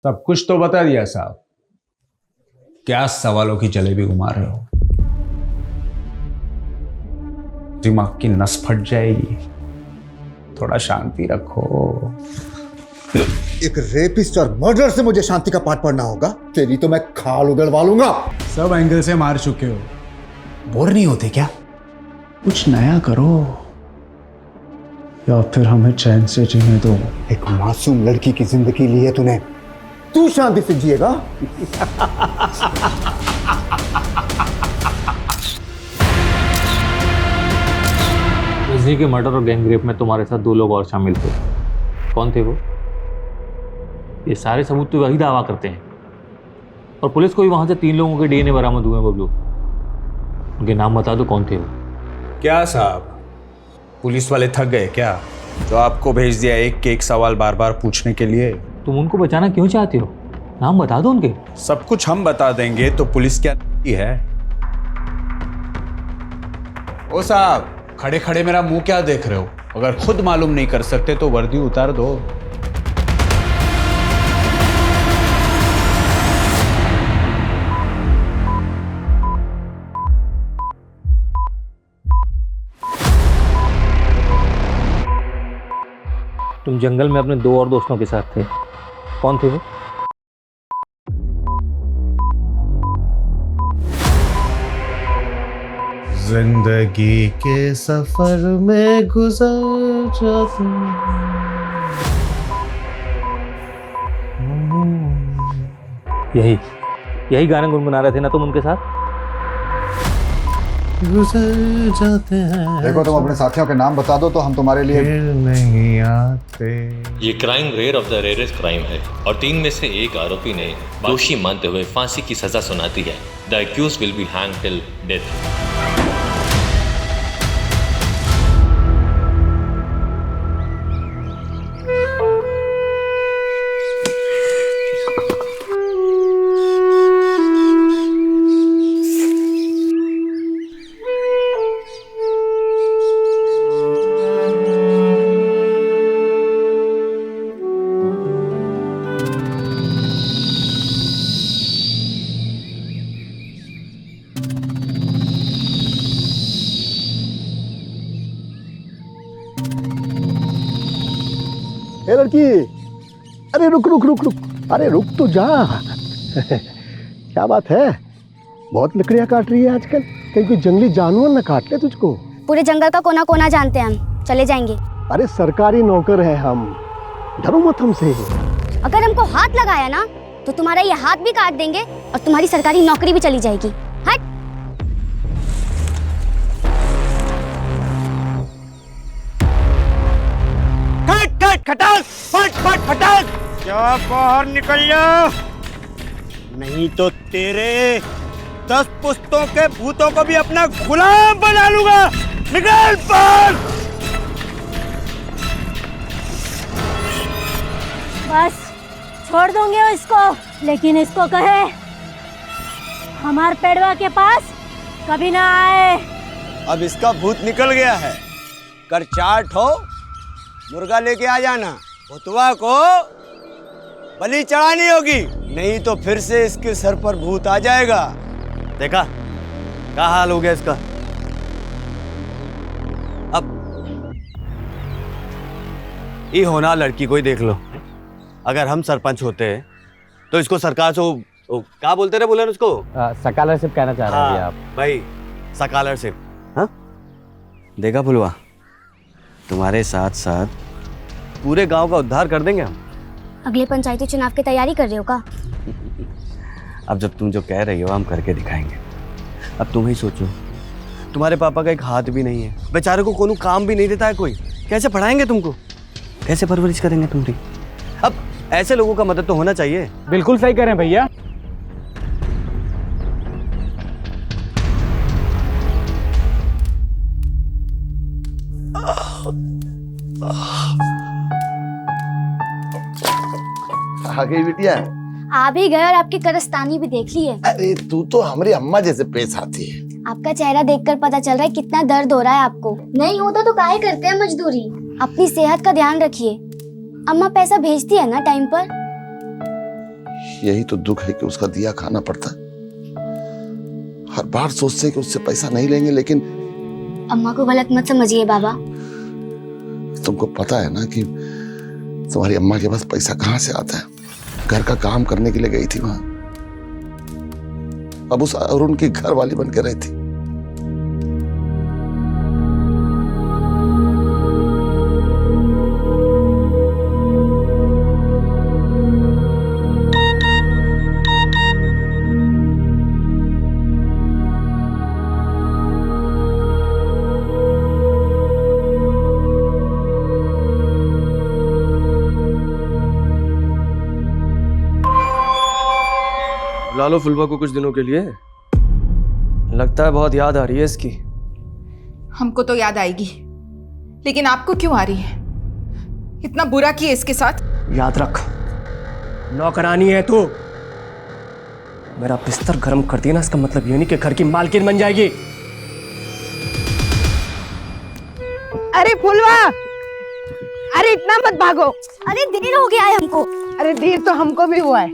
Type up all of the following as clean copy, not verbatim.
सब कुछ तो बता दिया साहब। क्या सवालों की जलेबी घुमा रहे हो? दिमाग की नस फट जाएगी। थोड़ा शांति रखो। एक रेपिस्ट और मर्डर से मुझे शांति का पाठ पढ़ना होगा? तेरी तो मैं खाल उगलवा लूंगा। सब एंगल से मार चुके हो, बोर नहीं होते क्या? कुछ नया करो या फिर हमें चैन से जीने दो। एक मासूम लड़की की जिंदगी ली है तूने, तू शांति से जिएगा? रजनी के मर्डर और गैंगरेप में तुम्हारे साथ 2 लोग और शामिल थे। कौन थे वो? ये सारे सबूत तो वही दावा करते हैं और पुलिस को भी वहां से 3 लोगों के डीएनए बरामद हुए हैं। बबलू, उनके नाम बता दो, कौन थे वो? क्या साहब, पुलिस वाले थक गए क्या जो आपको भेज दिया एक के एक सवाल बार बार पूछने के लिए? तुम उनको बचाना क्यों चाहते हो? नाम बता दो उनके। सब कुछ हम बता देंगे तो पुलिस क्या है? ओ साहब, खड़े खड़े मेरा मुंह क्या देख रहे हो? अगर खुद मालूम नहीं कर सकते तो वर्दी उतार दो। तुम जंगल में अपने 2 और दोस्तों के साथ थे। कौन थे वो? जिंदगी के सफर में गुजर जाते यही गाने गुनगुना रहे थे ना तुम उनके साथ? गुजर जाते हैं। देखो, तुम अपने साथियों के नाम बता दो तो हम तुम्हारे लिए नहीं आते। ये crime rare of the rarest crime है और 3 में से एक आरोपी ने दोषी मानते हुए फांसी की सजा सुनाती है। The accused will be hanged till death. ए लड़की, अरे रुक रुक रुक रुक, अरे रुक तो जा। क्या बात है, बहुत लकड़ियां काट रही है आजकल, कहीं कोई जंगली जानवर न काट ले तुझको। पूरे जंगल का कोना कोना जानते हैं हम, चले जाएंगे। अरे सरकारी नौकर है हम, डरो मत हमसे। अगर हमको हाथ लगाया ना तो तुम्हारा ये हाथ भी काट देंगे और तुम्हारी सरकारी नौकरी भी चली जाएगी। हट। खटाक, फट फट फटाक, क्या बाहर निकल जा, नहीं तो तेरे 10 पुश्तों के भूतों को भी अपना गुलाम बना लूंगा। निकल बाहर। बस छोड़ दूंगे इसको, लेकिन इसको कहे हमार पेड़वा के पास कभी ना आए। अब इसका भूत निकल गया है, कर चाट हो, मुर्गा लेके आ जाना। भुतवा को बलि चढ़ानी होगी, नहीं तो फिर से इसके सर पर भूत आ जाएगा। देखा क्या हाल हो गया इसका। अब ये होना लड़की को ही देख लो। अगर हम सरपंच होते तो इसको सरकार से क्या बोलते रहे, बोले उसको स्कॉलरशिप कहना चाह रहे हैं आप? भाई स्कॉलरशिप। हाँ देखा भुलवा, तुम्हारे साथ साथ पूरे गांव का उद्धार कर देंगे हम। अगले पंचायती चुनाव की तैयारी कर रहे हो का? अब जब तुम जो कह रही हो हम करके दिखाएंगे। अब तुम ही सोचो, तुम्हारे पापा का एक हाथ भी नहीं है, बेचारे को कोनो काम भी नहीं देता है कोई, कैसे पढ़ाएंगे तुमको, कैसे परवरिश करेंगे तुम्हारी? अब ऐसे लोगों का मदद तो होना चाहिए। बिल्कुल सही कह रहे हैं भैया। आ गई बिटिया। आ भी गए और आपकी करस्तानी भी देख ली है। अरे तू तो हमारी अम्मा जैसे पेश आती है। आपका चेहरा देखकर पता चल रहा है कितना दर्द हो रहा है आपको। नहीं होता तो काहे करते हैं मजदूरी। अपनी सेहत का ध्यान रखिए। अम्मा पैसा भेजती है ना टाइम पर? यही तो दुख है कि उसका दिया खाना पड़ता है। हर बार सोचते हैं कि उससे पैसा नहीं लेंगे, लेकिन अम्मा को गलत मत समझिए बाबा। तुमको पता है ना कि तुम्हारी अम्मा के पास पैसा कहाँ से आता है। घर का काम करने के लिए गई थी वहां, अब उस अरुण की घर वाली बन के रहती। बुला लो फुलवा को कुछ दिनों के लिए। लगता है बहुत याद आ रही है इसकी। हमको तो याद आएगी, लेकिन आपको क्यों आ रही है? इतना बुरा किया इसके साथ। याद रख, नौकरानी है तू। मेरा बिस्तर गर्म कर दिया ना, इसका मतलब ये नहीं कि घर की मालकिन बन जाएगी। अरे फुलवा, अरे इतना मत भागो। अरे देर हो गया है हमको। अरे देर तो हमको भी हुआ है,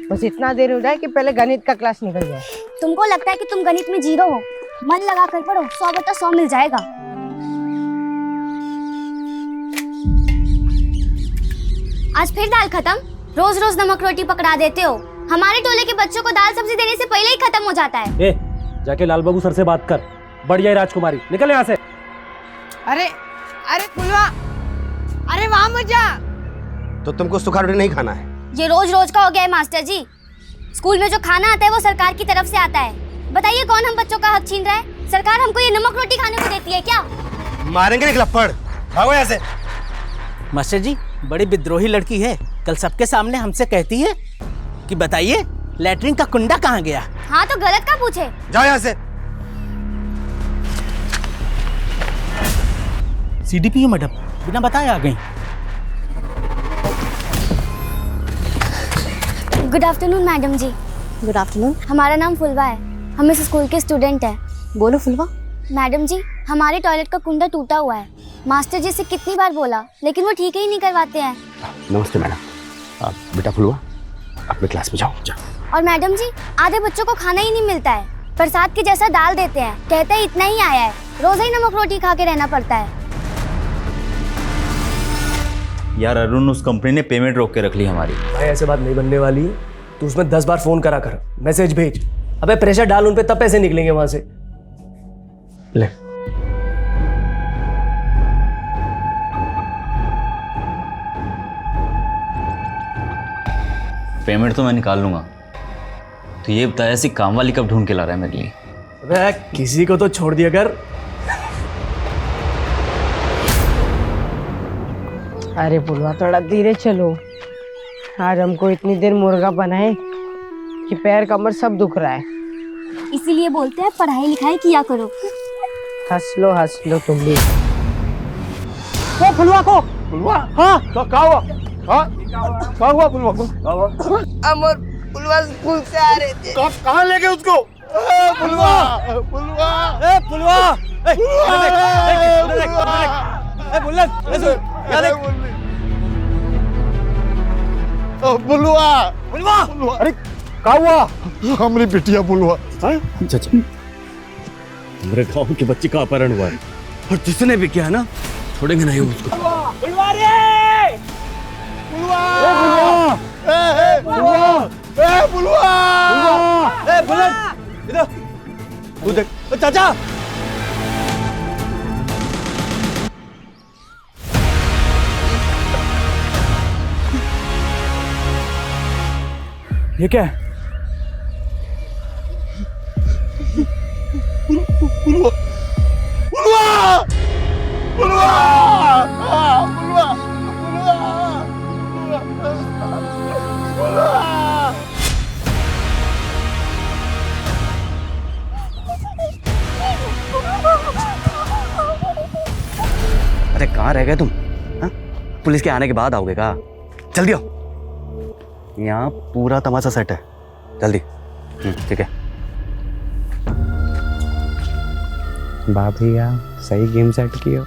बस इतना देर हो जाए कि पहले गणित का क्लास निकल जाए। तुमको लगता है कि तुम गणित में जीरो हो? मन लगा कर पढ़ो, 100/100 मिल जाएगा। आज फिर दाल खत्म? रोज रोज नमक रोटी पकड़ा देते हो। हमारे टोले के बच्चों को दाल सब्जी देने से पहले ही खत्म हो जाता है। ए, जाके लाल बाबू सर से बात कर। बढ़िया राजकुमारी, निकल यहाँ से। अरे अरे फुलवा, अरे वहां मत जा। तो तुमको सूखा रोटी नहीं खाना है? ये रोज रोज का हो गया है मास्टर जी। स्कूल में जो खाना आता है वो सरकार की तरफ से आता है। बताइए कौन हम बच्चों का हक छीन रहा है? सरकार हमको ये नमक रोटी खाने को देती है क्या? मारेंगे निकला पड़, भागो यहाँ से। मास्टर जी, बड़ी विद्रोही लड़की है। कल सबके सामने हमसे कहती है कि बताइए लैट्रिन का कुंडा कहाँ गया। हाँ तो गलत का पूछे। जाओ यहाँ से। सीडीपीओ मैडम बिना बताए आ गई। Good afternoon madam ji. Good afternoon. हमारा नाम फुलवा है, हम इस स्कूल के स्टूडेंट हैं। बोलो फुलवा। मैडम जी, हमारे टॉयलेट का कुंडा टूटा हुआ है। मास्टर जी से कितनी बार बोला, लेकिन वो ठीक ही नहीं करवाते हैं। नमस्ते मैडम। बेटा फुलवा, अपने क्लास में जाओ। और मैडम जी, आधे बच्चों को खाना ही नहीं मिलता है। प्रसाद के जैसा डाल देते हैं, कहते हैं इतना ही आया है। रोज ही नमक रोटी खा के रहना पड़ता है। यार अरुण, उस कंपनी ने पेमेंट रोक के रख ली हमारी। भाई ऐसे बात नहीं बनने वाली है। तू उसमें 10 बार फोन करा कर, मैसेज भेज। अबे प्रेशर डाल उन पे, तब पैसे निकलेंगे वहां से। ले पेमेंट तो मैं निकाल लूंगा। तो ये बता, ऐसी काम वाली कब ढूंढ के ला रहा है मेरे लिए? अबे किसी को तो छोड़ दिया कर। अरे फुलवा, थोड़ा धीरे चलो। आज हमको इतनी देर मुर्गा बनाए कि पैर कमर सब दुख रहा है। इसीलिए बोलते हैं पढ़ाई लिखाई किया करो। हंस लो तुम भी। वो फुलवा को, फुलवा, हाँ क्या हुआ? हाँ क्या हुआ फुलवा को? अमर फुलवा स्कूल से आ रहे थे। कहाँ ले गए उसको? फुलवा, फुलवा, फुलवा, फुलवा, अरे क्या हुआ? हमारी बिटिया फुलवा। अच्छा, हमारे गांव के बच्चे का अपहरण हुआ है, और जिसने भी किया ना, छोड़ेंगे नहीं उसको। फुलवा रे, फुलवा, इधर चाचा। ये क्या है? फुलवा, फुलवा, फुलवा, फुलवा, अरे कहाँ रह गए तुम? हा? पुलिस के आने के बाद आओगे का? जल्दी आओ, यहाँ पूरा तमाशा सेट है। जल्दी। ठीक है। बाप भैया सही गेम सेट किया।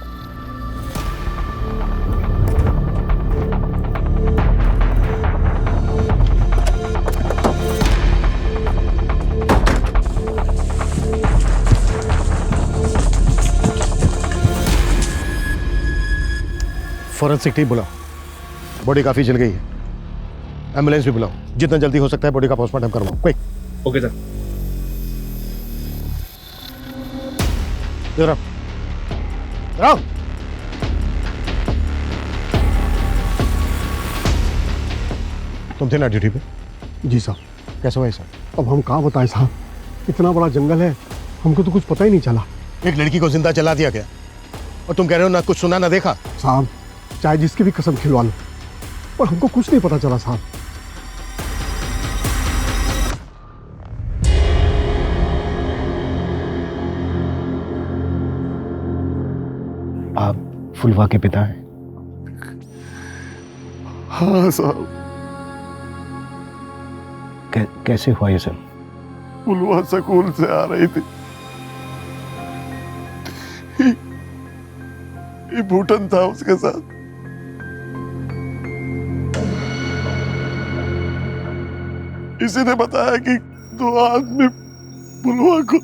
फॉरेंसिक टीम बुलाओ, बॉडी काफी जल गई है। एम्बुलेंस भी बुलाओ, जितना जल्दी हो सकता है बॉडी का पोस्टमार्टम करवाओ। क्विक। Okay sir. इधर आओ, इधर आओ। तुम थे ना ड्यूटी पे? जी साहब। कैसे हुआ सर? अब हम कहाँ बताएं साहब, इतना बड़ा जंगल है, हमको तो कुछ पता ही नहीं चला। एक लड़की को जिंदा जला दिया गया और तुम कह रहे हो ना कुछ सुना ना देखा? साहब चाहे जिसकी भी कसम खिलवा लो, पर हमको कुछ नहीं पता चला साहब। आप फुलवा के पिता हैं? हाँ साहब। कैसे हुआ ये सब? फुलवा स्कूल से आ रही थी, ये भूटन था उसके साथ। इसी ने बताया कि 2 आदमी फुलवा को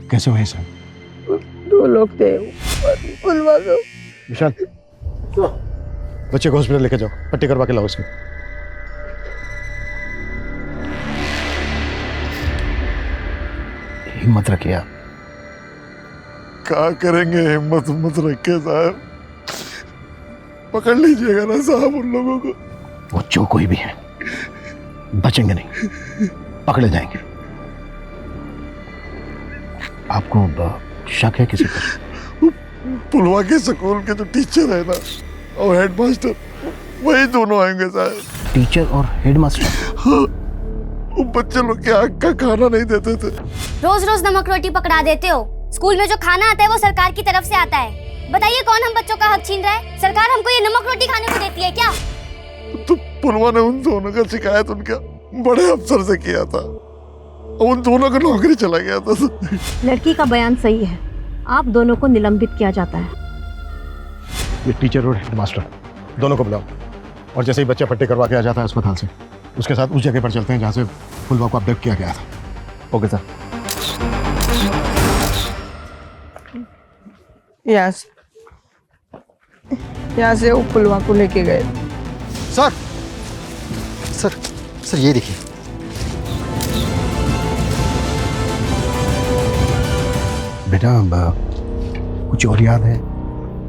कैसे हुआ ये सब? 2 लोग थे फुलवा को। विशाल, बच्चे को हॉस्पिटल लेके जाओ, पट्टी करवा के लाओ उसकी। हिम्मत रखिए आप। क्या करेंगे, हिम्मत मत रखे साहब, पकड़ लीजिएगा ना साहब उन लोगों को। वो जो कोई भी है बचेंगे नहीं, पकड़े जाएंगे। आपको शक है किसी पर? पुलवा के स्कूल के जो टीचर है ना और हेडमास्टर, वही दोनों आएंगे साहब। टीचर और हेडमास्टर? हाँ, वो बच्चे लोग के आग का खाना नहीं देते थे। रोज रोज नमक रोटी पकड़ा देते हो। स्कूल में जो खाना आता है वो सरकार की तरफ से आता है। बताइए कौन हम बच्चों का हक छीन रहा है? सरकार हमको ये नमक रोटी खाने को देती है क्या? तो पुलवा ने उन दोनों का शिकायत उनका बड़े अफसर से किया था, उन दोनों का नौकरी चला गया था। लड़की का बयान सही है, आप दोनों को निलंबित किया जाता है। ये टीचर और हेडमास्टर दोनों को बुलाओ, और जैसे ही बच्चा पट्टी करवा के आ जाता है अस्पताल से, उसके साथ उस जगह पर चलते हैं जहाँ से फुलवा को अपडेट किया गया था। Okay sir. यहाँ से वो फुलवा को लेके गए। सर सर सर ये देखिए। बेटा कुछ और याद है?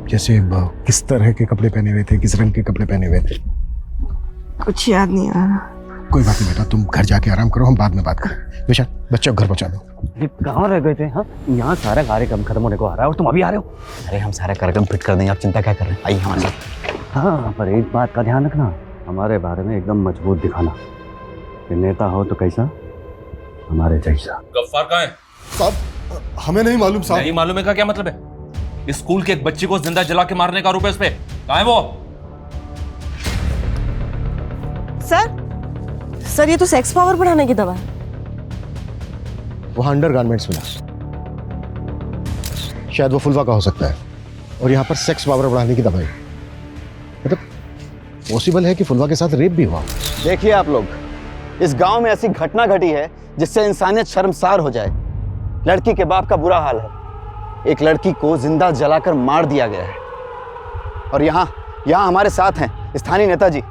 जैसे किस तरह के कपड़े पहने हुए थे, किस रंग के कपड़े पहने हुए थे? कुछ याद नहीं आ रहा। कोई बात नहीं बेटा, तुम घर जाके आराम करो, हम बाद में बात करें। विशाल, बच्चे को घर पहुंचा दो। ये कहाँ रह गए थे? हाँ, यहाँ सारा कार्यक्रम खत्म होने को आ रहा है और तुम अभी आ रहे हो। अरे हम सारा कार्यक्रम फिट कर देंगे, आप चिंता क्या कर रहे हैं? आइए हमारे साथ। हाँ, पर एक बात का ध्यान रखना, हमारे बारे में एकदम मजबूत दिखाना कि नेता हो तो कैसा, हमारे जैसा। गफ्फार कहाँ है? साहब हमें नहीं मालूम साहब। नहीं मालूम है का क्या मतलब है? इस स्कूल के एक बच्ची को जिंदा जला के मारने का आरोप है इस पे। कहाँ है वो? सर ये तो सेक्स पावर बढ़ाने की दवा है। वहां अंडरगारमेंट्स मिला, शायद वो फुलवा का हो सकता है, और यहाँ पर सेक्स पावर बढ़ाने की दवाई। मतलब पॉसिबल है कि फुलवा के साथ रेप भी हुआ। देखिए आप लोग, इस गांव में ऐसी घटना घटी है जिससे इंसानियत शर्मसार हो जाए। लड़की के बाप का बुरा हाल है, एक लड़की को जिंदा जलाकर मार दिया गया है। और यहाँ हमारे साथ हैं स्थानीय नेताजी।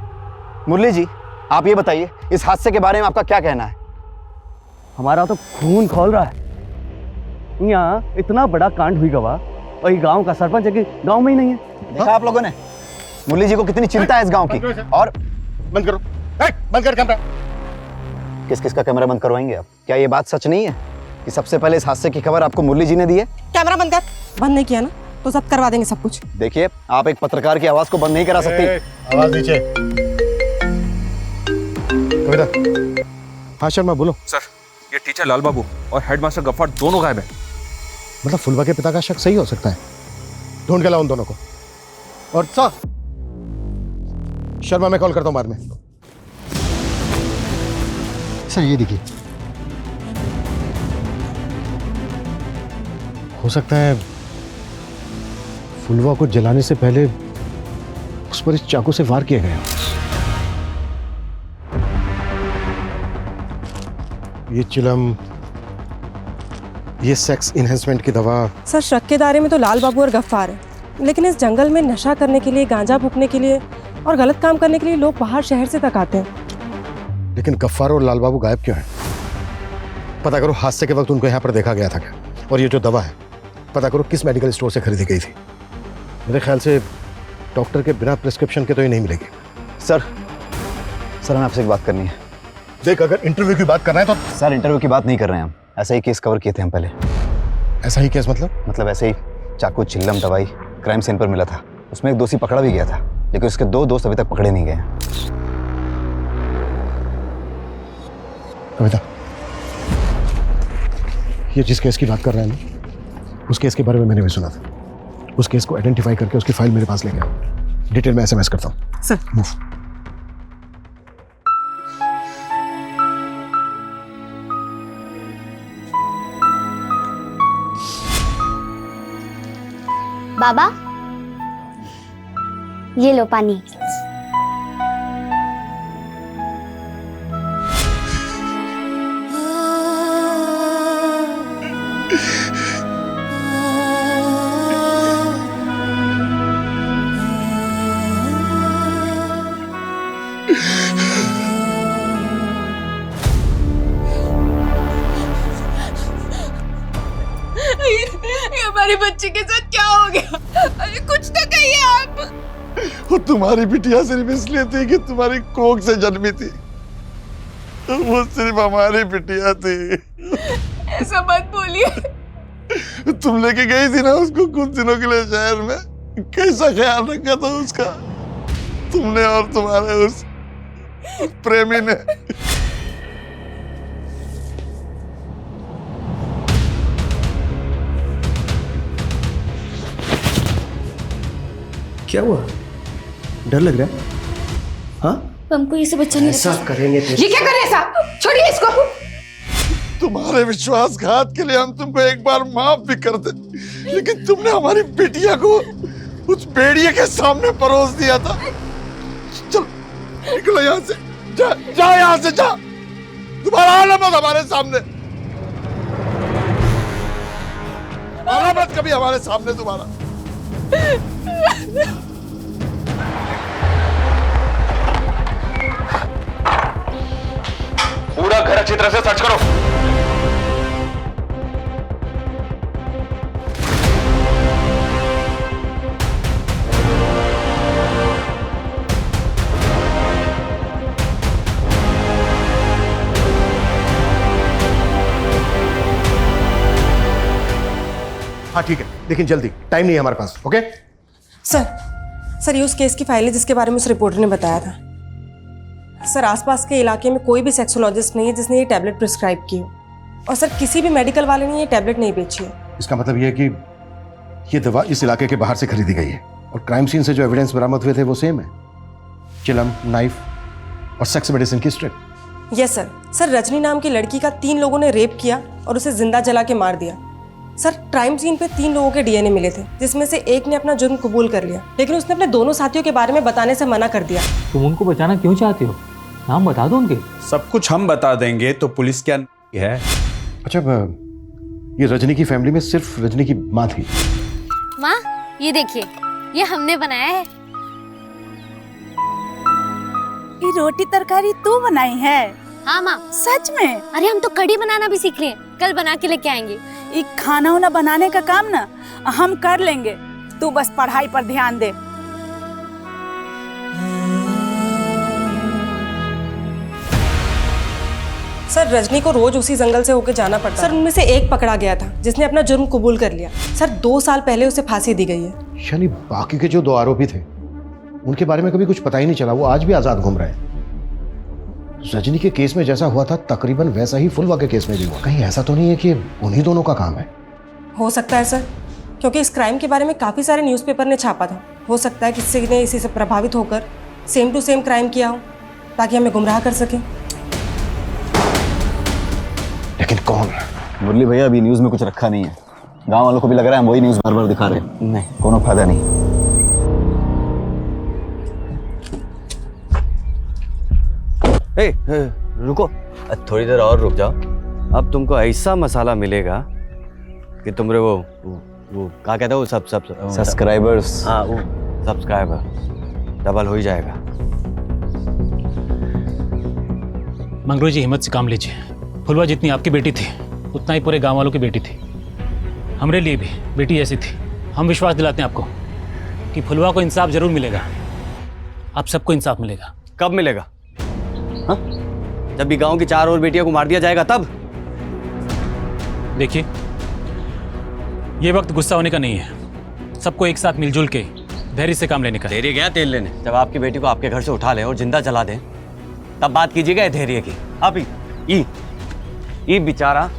मुरली जी, आप ये बताइए इस हादसे के बारे में आपका क्या कहना है? हमारा तो खून खौल रहा है। यहाँ इतना बड़ा कांड हुई गवा, और ये गांव का सरपंच है कि गांव में ही नहीं है। देखा आप लोगों ने मुरली जी को कितनी चिंता है इस गांव की। और बंद करो, बंद कर कैमरा। किस किस का कैमरा बंद करवाएंगे आप? क्या ये बात सच नहीं है कि सबसे पहले इस हादसे की खबर आपको मुरली जी ने दी है? कैमरा बंद कर। बंद नहीं किया ना तो सब करवा देंगे सब कुछ। देखिए, आप एक पत्रकार की आवाज को बंद नहीं करा सकती। आवाज नीचे। हाँ शर्मा बोलो। सर, ये टीचर लाल बाबू और हेडमास्टर गफ्फार दोनों गायब हैं। मतलब फुलवा के पिता का शक सही हो सकता है। ढूंढ के लाओ उन दोनों को। और सर शर्मा मैं कॉल करता हूं बाद में। सर ये देखिए। हो सकता है फुलवा को जलाने से पहले उस पर इस चाकू से वार किया गया। ये चिलम ये सेक्स इन्हेंसमेंट की दवा। सर शक के दायरे में तो लाल बाबू और गफ्फार है, लेकिन इस जंगल में नशा करने के लिए, गांजा फूकने के लिए और गलत काम करने के लिए लोग बाहर शहर से तक आते हैं। लेकिन गफ्फार और लाल बाबू गायब क्यों हैं? पता करो हादसे के वक्त उनको यहाँ पर देखा गया था क्या? और ये जो दवा है, पता करो किस मेडिकल स्टोर से खरीदी गई थी। मेरे ख्याल से डॉक्टर के बिना प्रिस्क्रिप्शन के तो ये नहीं मिलेगी। सर हमें आपसे एक बात करनी है। देख, अगर इंटरव्यू की बात करना है तो। सर इंटरव्यू की बात नहीं कर रहे हैं हम, ऐसा ही केस कवर किए थे हम पहले। ऐसा ही केस मतलब ऐसे ही चाकू, चिल्लम, दवाई क्राइम सीन पर मिला था। उसमें एक दोषी पकड़ा भी गया था, लेकिन उसके 2 दोस्त अभी तक पकड़े नहीं गए। कविता, ये जिस केस की बात कर रहे हैं ना, उस केस के बारे में मैंने भी सुना था। उस केस को आइडेंटिफाई करके उसकी फाइल मेरे पास लेके आओ। डिटेल में SMS करता हूँ। Sir move. बाबा, ये लो पानी। ये हमारे बच्चे के साथ क्या हो गया? अरे कुछ तो कहिए आप। वो तुम्हारी बिटिया सिर्फ इसलिए थी कि तुम्हारी कोख से जन्मी थी। वो सिर्फ हमारी बिटिया थी। ऐसा मत बोलिए। तुम लेके गई थी ना उसको कुछ दिनों के लिए शहर में, कैसा ख्याल रखा था उसका तुमने और तुम्हारे उस प्रेमी ने। क्या हुआ? डर लग रहा है? हाँ? हमको ये सब अच्छा नहीं ऐसा करेंगे तो। ये क्या कर रहे हैं साहब? छोड़िए इसको। तुम्हारे विश्वासघात के लिए हम तुमको एक बार माफ भी कर दे, लेकिन तुमने हमारी बिटिया को उस भेड़िए के सामने परोस दिया था। चल निकलो यहाँ से, जा यहाँ से, जा। तुम्हारा आना मत हमारे सामने, आना मत कभी हमारे सामने तुम्हारा। पूरा घर अच्छी तरह से सर्च करो। हाँ ठीक है, लेकिन जल्दी, टाइम नहीं है हमारे पास। ओके सर ये उस केस की फाइल है जिसके बारे में उस रिपोर्टर ने बताया था। सर आसपास के इलाके में कोई भी सेक्सोलॉजिस्ट नहीं है जिसने ये टैबलेट प्रिस्क्राइब की हो, और सर किसी भी मेडिकल वाले ने ये टैबलेट नहीं बेची है। इसका मतलब ये है कि ये दवा इस इलाके के बाहर से खरीदी गई है, और क्राइम सीन से जो एविडेंस बरामद हुए थे वो सेम है, चिलम, नाइफ और सेक्स मेडिसिन की स्ट्रिप। यस सर रजनी नाम की लड़की का 3 लोगों ने रेप किया और उसे जिंदा जला के मार दिया। सर क्राइम सीन पे 3 लोगों के DNA मिले थे, जिसमें से एक ने अपना जुर्म कबूल कर लिया, लेकिन उसने अपने दोनों साथियों के बारे में बताने से मना कर दिया। तुम उनको बचाना क्यों चाहते हो? नाम बता दो उनके। सब कुछ हम बता देंगे तो पुलिस क्या है? अच्छा, ये रजनी की फैमिली में सिर्फ रजनी की माँ थी। माँ ये देखिए, ये हमने बनाया है। ये रोटी तरकारी तू बनाई है? हाँ माँ। सच में? अरे हम तो कढ़ी बनाना भी सीख रहे हैं, कल बना के लेके आएंगे। ये खाना वाना बनाने का काम ना हम कर लेंगे, तू बस पढ़ाई पर ध्यान दे। सर रजनी को रोज उसी जंगल से होकर जाना पड़ता। सर उनमें से एक पकड़ा गया था जिसने अपना जुर्म कबूल कर लिया। सर 2 साल पहले उसे फांसी दी गई है। यानी बाकी के जो 2 आरोपी थे उनके बारे में कभी कुछ पता ही नहीं चला, वो आज भी आजाद घूम रहे हैं। रजनी के केस में जैसा हुआ था तकरीबन वैसा ही फुलवा के केस में भी हुआ। कहीं ऐसा तो नहीं है कि उन्हीं दोनों का काम है? हो सकता है सर, क्योंकि इस क्राइम के बारे में काफ़ी सारे न्यूज़पेपर ने छापा था। हो सकता है किसी ने इसी से प्रभावित होकर सेम टू सेम क्राइम किया हो ताकि हमें गुमराह कर सके। लेकिन कौन? मुरली भैया अभी न्यूज़ में कुछ रखा नहीं है, गांव वालों को भी लग रहा है हम वही न्यूज़ बार बार दिखा रहे हैं। नहीं, कोनो फायदा नहीं। रुको, थोड़ी देर और रुक जाओ। अब तुमको ऐसा मसाला मिलेगा कि तुमरे वो क्या कहते हो सब सब्सक्राइबर्स। हाँ वो सब्सक्राइबर डबल हो ही जाएगा। मंगरू जी हिम्मत से काम लीजिए। फुलवा जितनी आपकी बेटी थी उतना ही पूरे गांव वालों की बेटी थी। हमारे लिए भी बेटी ऐसी थी। हम विश्वास दिलाते हैं आपको कि फुलवा को इंसाफ जरूर मिलेगा। आप सबको इंसाफ मिलेगा। कब मिलेगा? हाँ? जब भी गांव की 4 और बेटियों को मार दिया जाएगा तब? देखिए ये वक्त गुस्सा होने का नहीं है। सबको एक साथ मिलजुल के धैर्य से काम लेने का। धैर्य गया तेल लेने। जब आपकी बेटी को आपके घर से उठा लें और जिंदा जला दें तब बात कीजिएगा धैर्य की। अब ये बेचारा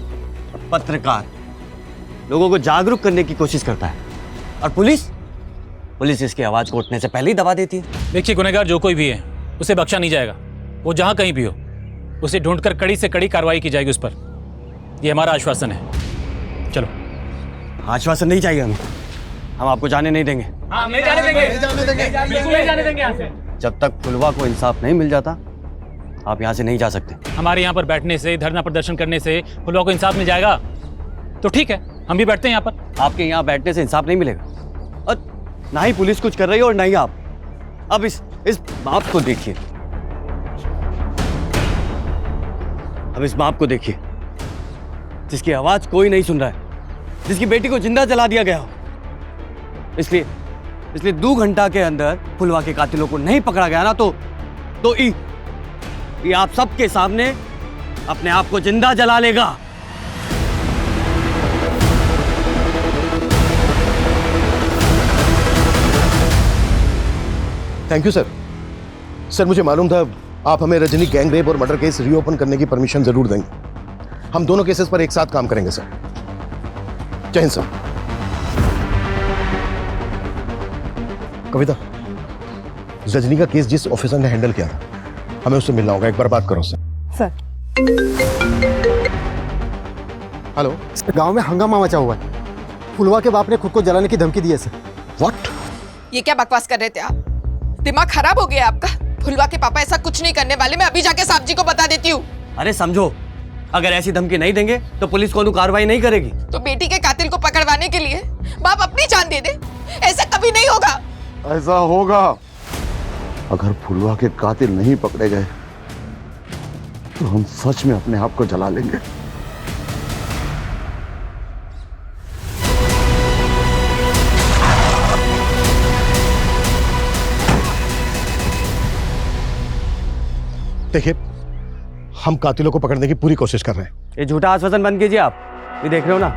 पत्रकार लोगों को जागरूक करने की कोशिश करता है और पुलिस इसकी आवाज को उठने से पहले ही दबा देती है। देखिए गुनहगार जो कोई भी है उसे बख्शा नहीं जाएगा। वो जहां कहीं भी हो उसे ढूंढकर कड़ी से कड़ी कार्रवाई की जाएगी उस पर। यह हमारा आश्वासन है। चलो। आश्वासन नहीं चाहिए हमें। हम आपको जाने नहीं देंगे। हाँ, नहीं जाने देंगे। बिल्कुल नहीं जाने देंगे यहाँ से। जब तक फुलवा को इंसाफ नहीं मिल जाता आप यहाँ से नहीं जा सकते। हमारे यहाँ पर बैठने से, धरना प्रदर्शन करने से फुलवा को इंसाफ मिल जाएगा तो ठीक है, हम भी बैठते हैं यहाँ पर। आपके यहाँ बैठने से इंसाफ नहीं मिलेगा और ना ही पुलिस कुछ कर रही है और ना ही आप। अब इस बाप को देखिए। अब इस बाप को देखिए जिसकी आवाज कोई नहीं सुन रहा है, जिसकी बेटी को जिंदा जला दिया गया हो। इसलिए 2 घंटा के अंदर फुलवा के कातिलों को नहीं पकड़ा गया ना तो ये आप सबके सामने अपने आप को जिंदा जला लेगा। Thank you sir. सर मुझे मालूम था आप हमें रजनी गैंग रेप और मर्डर केस रीओपन करने की परमिशन जरूर देंगे। हम दोनों केसेस पर एक साथ काम करेंगे सर। जय हिंद सर। कविता, रजनी का केस जिस ऑफिसर ने हैंडल किया था हमें उससे मिलना होगा। एक बार बात करो सर। हेलो सर, गांव में हंगामा मचा हुआ है। फुलवा के बाप ने खुद को जलाने की धमकी दी है सर। व्हाट? ये क्या बकवास कर रहे थे आप? दिमाग खराब हो गया आपका? फुलवा के पापा ऐसा कुछ नहीं करने वाले। मैं अभी जाके साहब जी को बता देती हूँ। अरे समझो, अगर ऐसी धमकी नहीं देंगे तो पुलिस कोई कार्रवाई नहीं करेगी। तो बेटी के कातिल को पकड़वाने के लिए बाप अपनी जान दे दे? ऐसा कभी नहीं होगा। ऐसा होगा। अगर फुलवा के कातिल नहीं पकड़े गए तो हम सच में अपने आप को जला लेंगे। देखिए हम कातिलों को पकड़ने की पूरी कोशिश कर रहे हैं। ये झूठा आश्वासन बंद कीजिए आप। ये देख रहे हो ना,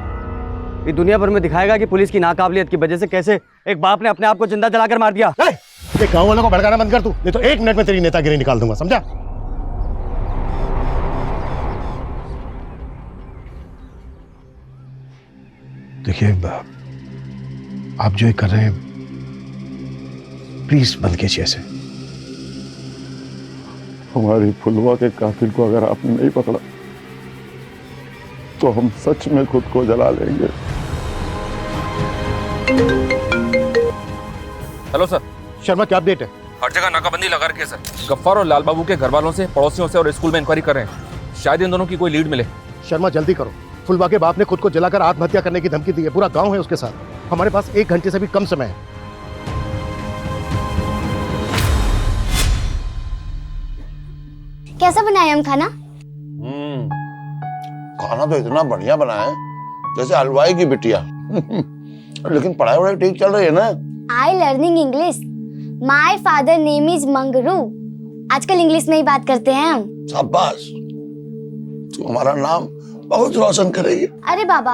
ये दुनिया भर में दिखाएगा कि पुलिस की नाकाबिलियत की वजह से कैसे एक बाप ने अपने आप को जिंदा जलाकर मार दिया। गांव वालों को भड़काना बंद कर तू, नहीं तो 1 मिनट में तेरी नेतागिरी निकाल दूंगा, समझा? देखिए आप जो ये कर रहे हैं प्लीज बंद कीजिए ऐसे। हमारी फुलवा के कातिल को अगर आपने नहीं पकड़ा तो हम सच में खुद को जला लेंगे। Hello sir. शर्मा क्या अपडेट है? हर जगह नाकाबंदी लगा रखी है सर। गफ्फार और लाल बाबू के घर वालों से, पड़ोसियों से और स्कूल में इंक्वायरी कर रहे हैं। शायद इन दोनों की कोई लीड मिले। शर्मा जल्दी करो। फुलवा के बाप ने खुद को जलाकर आत्महत्या करने की धमकी दी है। पूरा गांव है उसके साथ। हमारे पास 1 घंटे से भी कम समय है। कैसा बनाया हम खाना? खाना तो इतना बढ़िया बना है जैसे हलवाई की बिटिया। लेकिन पढ़ाई वढ़ाई ठीक चल रही है ना? आई learning English. My father name is Mangru. आजकल इंग्लिश में ही बात करते हैं हम। शाबाश, तू हमारा नाम बहुत रोशन करेगी। अरे बाबा,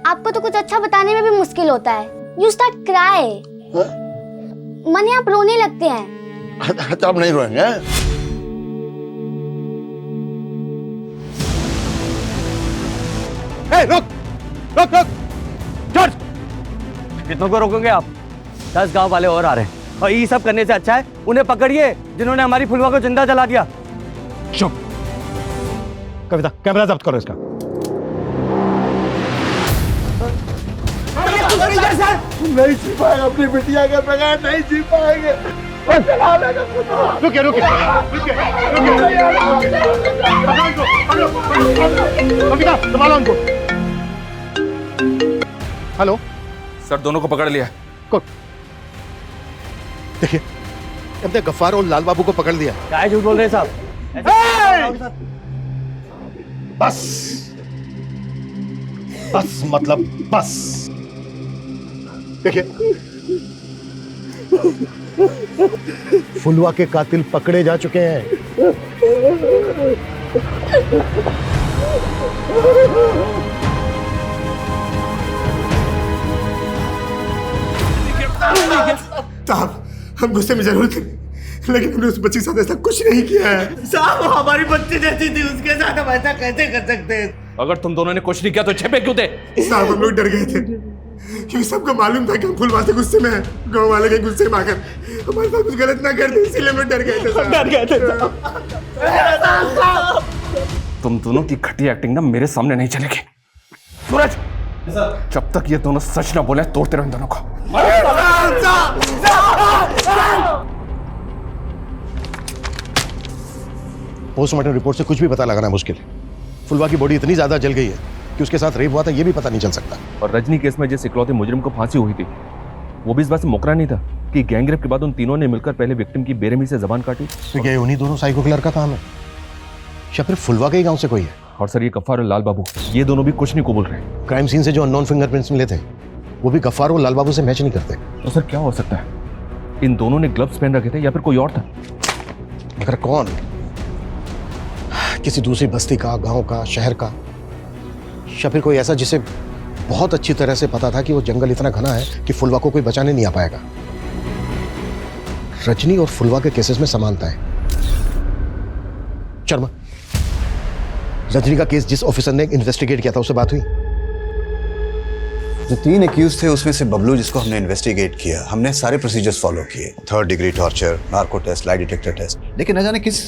आपको तो कुछ अच्छा बताने में भी मुश्किल होता है। You start cry. माने आप रोने लगते हैं। तब नहीं रोएंगे। रुक रुक रुक जॉर्ज, कितनों को रोकोगे आप? 10 गांव वाले और आ रहे हैं और ये सब करने से अच्छा है उन्हें पकड़िए जिन्होंने हमारी फुलवा को जिंदा जला दिया। चुप। कविता कैमरा जब्त करो इसका। नहीं जी पाएगा अपनी बिटिया के बगैर, नहीं जी पाएंगे। रुकिए रुकिए कविता संभालो उनको। हेलो सर, दोनों को पकड़ लिया। देखिए, हमने गफ्फार और लाल बाबू को पकड़ लिया। क्या झूठ बोल रहे हैं साहब? बस बस मतलब बस। देखिए, फुलवा के कातिल पकड़े जा चुके हैं। साहब, हम गुस्से में जरूर थे, लेकिन हमने उस बच्ची के साथ ऐसा कुछ नहीं किया है। साहब, हमारी बच्ची जैसी थी, उसके साथ हम ऐसा कैसे कर सकते हैं? अगर तुम दोनों ने कुछ नहीं किया तो छेपे क्यों थे? साहब, हम लोग डर गए थे क्योंकि सबको मालूम था कि हम फुलवा से गुस्से में हैं। गांव वाले के गुस्से में आकर हमारे साथ कुछ गलत ना कर दे, इसीलिए हम डर गए थे। डर गए थे साहब। तुम दोनों की घटिया एक्टिंग ना मेरे सामने नहीं चलेगी। सूरज, जब तक ये दोनों सच ना बोले तोड़ते रहो इन दोनों को। पोस्टमार्टम रिपोर्ट से कुछ भी पता लगाना मुश्किल है। फुलवा की बॉडी इतनी ज्यादा जल गई है कि उसके साथ रेप हुआ था, ये भी पता नहीं चल सकता। और रजनी केस में जिस इकलौते मुजरिम को फांसी हुई थी, वो भी इस बात से मुकरा नहीं था कि गैंगरेप के बाद उन तीनों ने मिलकर पहले विक्टिम की बेरहमी से जबान काटी। तो क्या उन्हीं दोनों साइको किलर का काम है, या फिर फुलवा के ही गांव से कोई है? और सर, ये गफ्फार और लाल बाबू, ये दोनों भी कुछ नहीं कबूल रहे। क्राइम सीन से जो अननोन फिंगरप्रिंट्स मिले थे, वो भी गफ्फार और लाल बाबू से मैच नहीं करते। तो सर, क्या हो सकता है? इन दोनों ने ग्लव्स पहन रखे थे या फिर कोई और था? मगर कौन? किसी दूसरी बस्ती का, गांव का, शहर का, या फिर कोई ऐसा जिसे बहुत अच्छी तरह से पता था कि वो जंगल इतना घना है कि फुलवा को कोई बचाने नहीं आ पाएगा। रजनी और फुलवा के केसेस में समानता है। शर्मा, रजनी का केस जिस ऑफिसर ने इन्वेस्टिगेट किया था, उससे बात हुई? जो 3 एक्यूज थे उसमें से बबलू, जिसको हमने इन्वेस्टिगेट किया, हमने सारे प्रोसीजर्स फॉलो किए। 3rd degree torture, narco test, lie detector test, लेकिन न जाने किस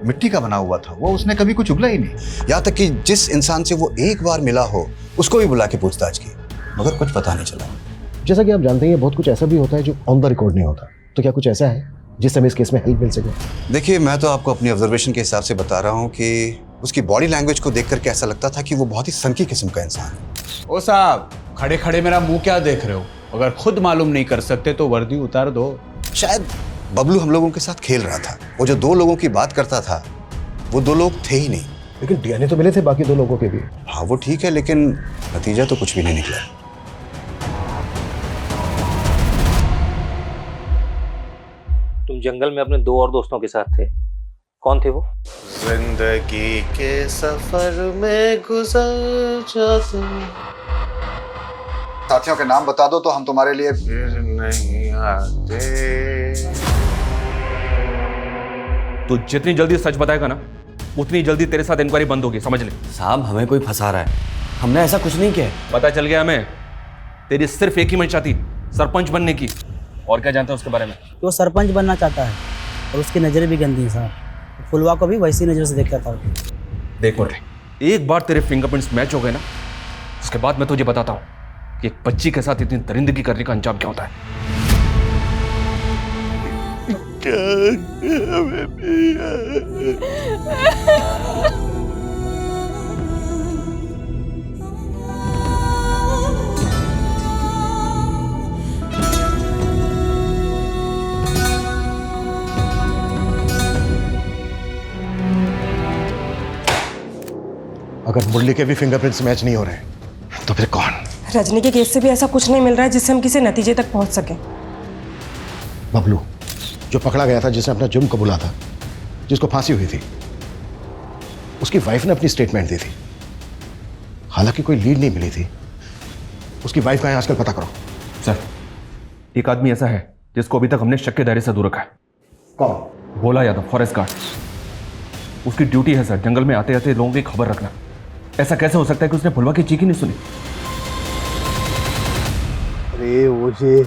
मिट्टी का बना हुआ था वो, उसने कभी कुछ उगला ही नहीं। यहाँ तक कि जिस इंसान से वो एक बार मिला हो, उसको भी बुला के पूछताछ की, मगर कुछ पता नहीं चला। जैसा कि आप जानते हैं, बहुत कुछ ऐसा भी होता है जो ऑन द रिकॉर्ड नहीं होता। तो क्या कुछ ऐसा है जिससे हमें इस केस में हेल्प मिल सके? देखिए, मैं तो आपको अपनी ऑब्जर्वेशन के हिसाब से बता रहा हूँ कि उसकी बॉडी लैंग्वेज को देख करके ऐसा लगता था कि वो बहुत ही सनकी किस्म का इंसान है। ओ साहब, खड़े खड़े मेरा मुंह क्या देख रहे हो? अगर खुद मालूम नहीं कर सकते तो वर्दी उतार दो। शायद बबलू हम लोगों के साथ खेल रहा था। वो जो 2 लोगों की बात करता था, वो 2 लोग थे ही नहीं। लेकिन डीएनए तो मिले थे बाकी 2 लोगों के भी। हाँ, वो ठीक है, लेकिन नतीजा तो कुछ भी नहीं निकला। तुम जंगल में अपने 2 और दोस्तों के साथ थे, कौन थे वो? जिंदगी के सफर में गुजर जाते। साथियों के नाम बता दो तो हम तुम्हारे लिए फिर नहीं आते। तो जितनी जल्दी सच बताएगा ना, उतनी जल्दी तेरे साथ इंक्वायरी बंद होगी, समझ ले। साहब, हमें कोई फंसा रहा है, हमने ऐसा कुछ नहीं किया। पता चल गया हमें, तेरी सिर्फ एक ही मंशा थी, सरपंच बनने की। और क्या जानते हो उसके बारे में? वो सरपंच बनना चाहता है और उसकी नज़रें भी गंदी हैं साहब। फुलवा को भी वैसी नज़र से देखता था। देख मुरली, एक बार तेरे फिंगरप्रिंट्स मैच हो गए ना, उसके बाद मैं तुझे बताता हूँ कि एक बच्ची के साथ इतनी दरिंदगी करने का अंजाम क्या होता है। अगर मुरली के भी फिंगरप्रिंट्स मैच नहीं हो रहे तो फिर कौन? रजनी के केस से भी ऐसा कुछ नहीं मिल रहा है जिससे हम किसी नतीजे तक पहुंच सकें। बबलू, जो पकड़ा गया था, जिसने अपना जुर्म कबूला था, जिसको फांसी हुई थी, उसकी वाइफ ने अपनी स्टेटमेंट दी थी। हालांकि कोई लीड नहीं मिली थी। उसकी वाइफ का है, आजकल पता करो। सर, एक आदमी ऐसा है जिसको अभी तक हमने शक के दायरे से दूर रखा है। कौन? Bhola Yadav, forest guard. उसकी ड्यूटी है सर, जंगल में आते आते लोगों की खबर रखना। ऐसा कैसे हो सकता है कि उसने फुलवा की चीख ही नहीं सुनी? अरे ओझे,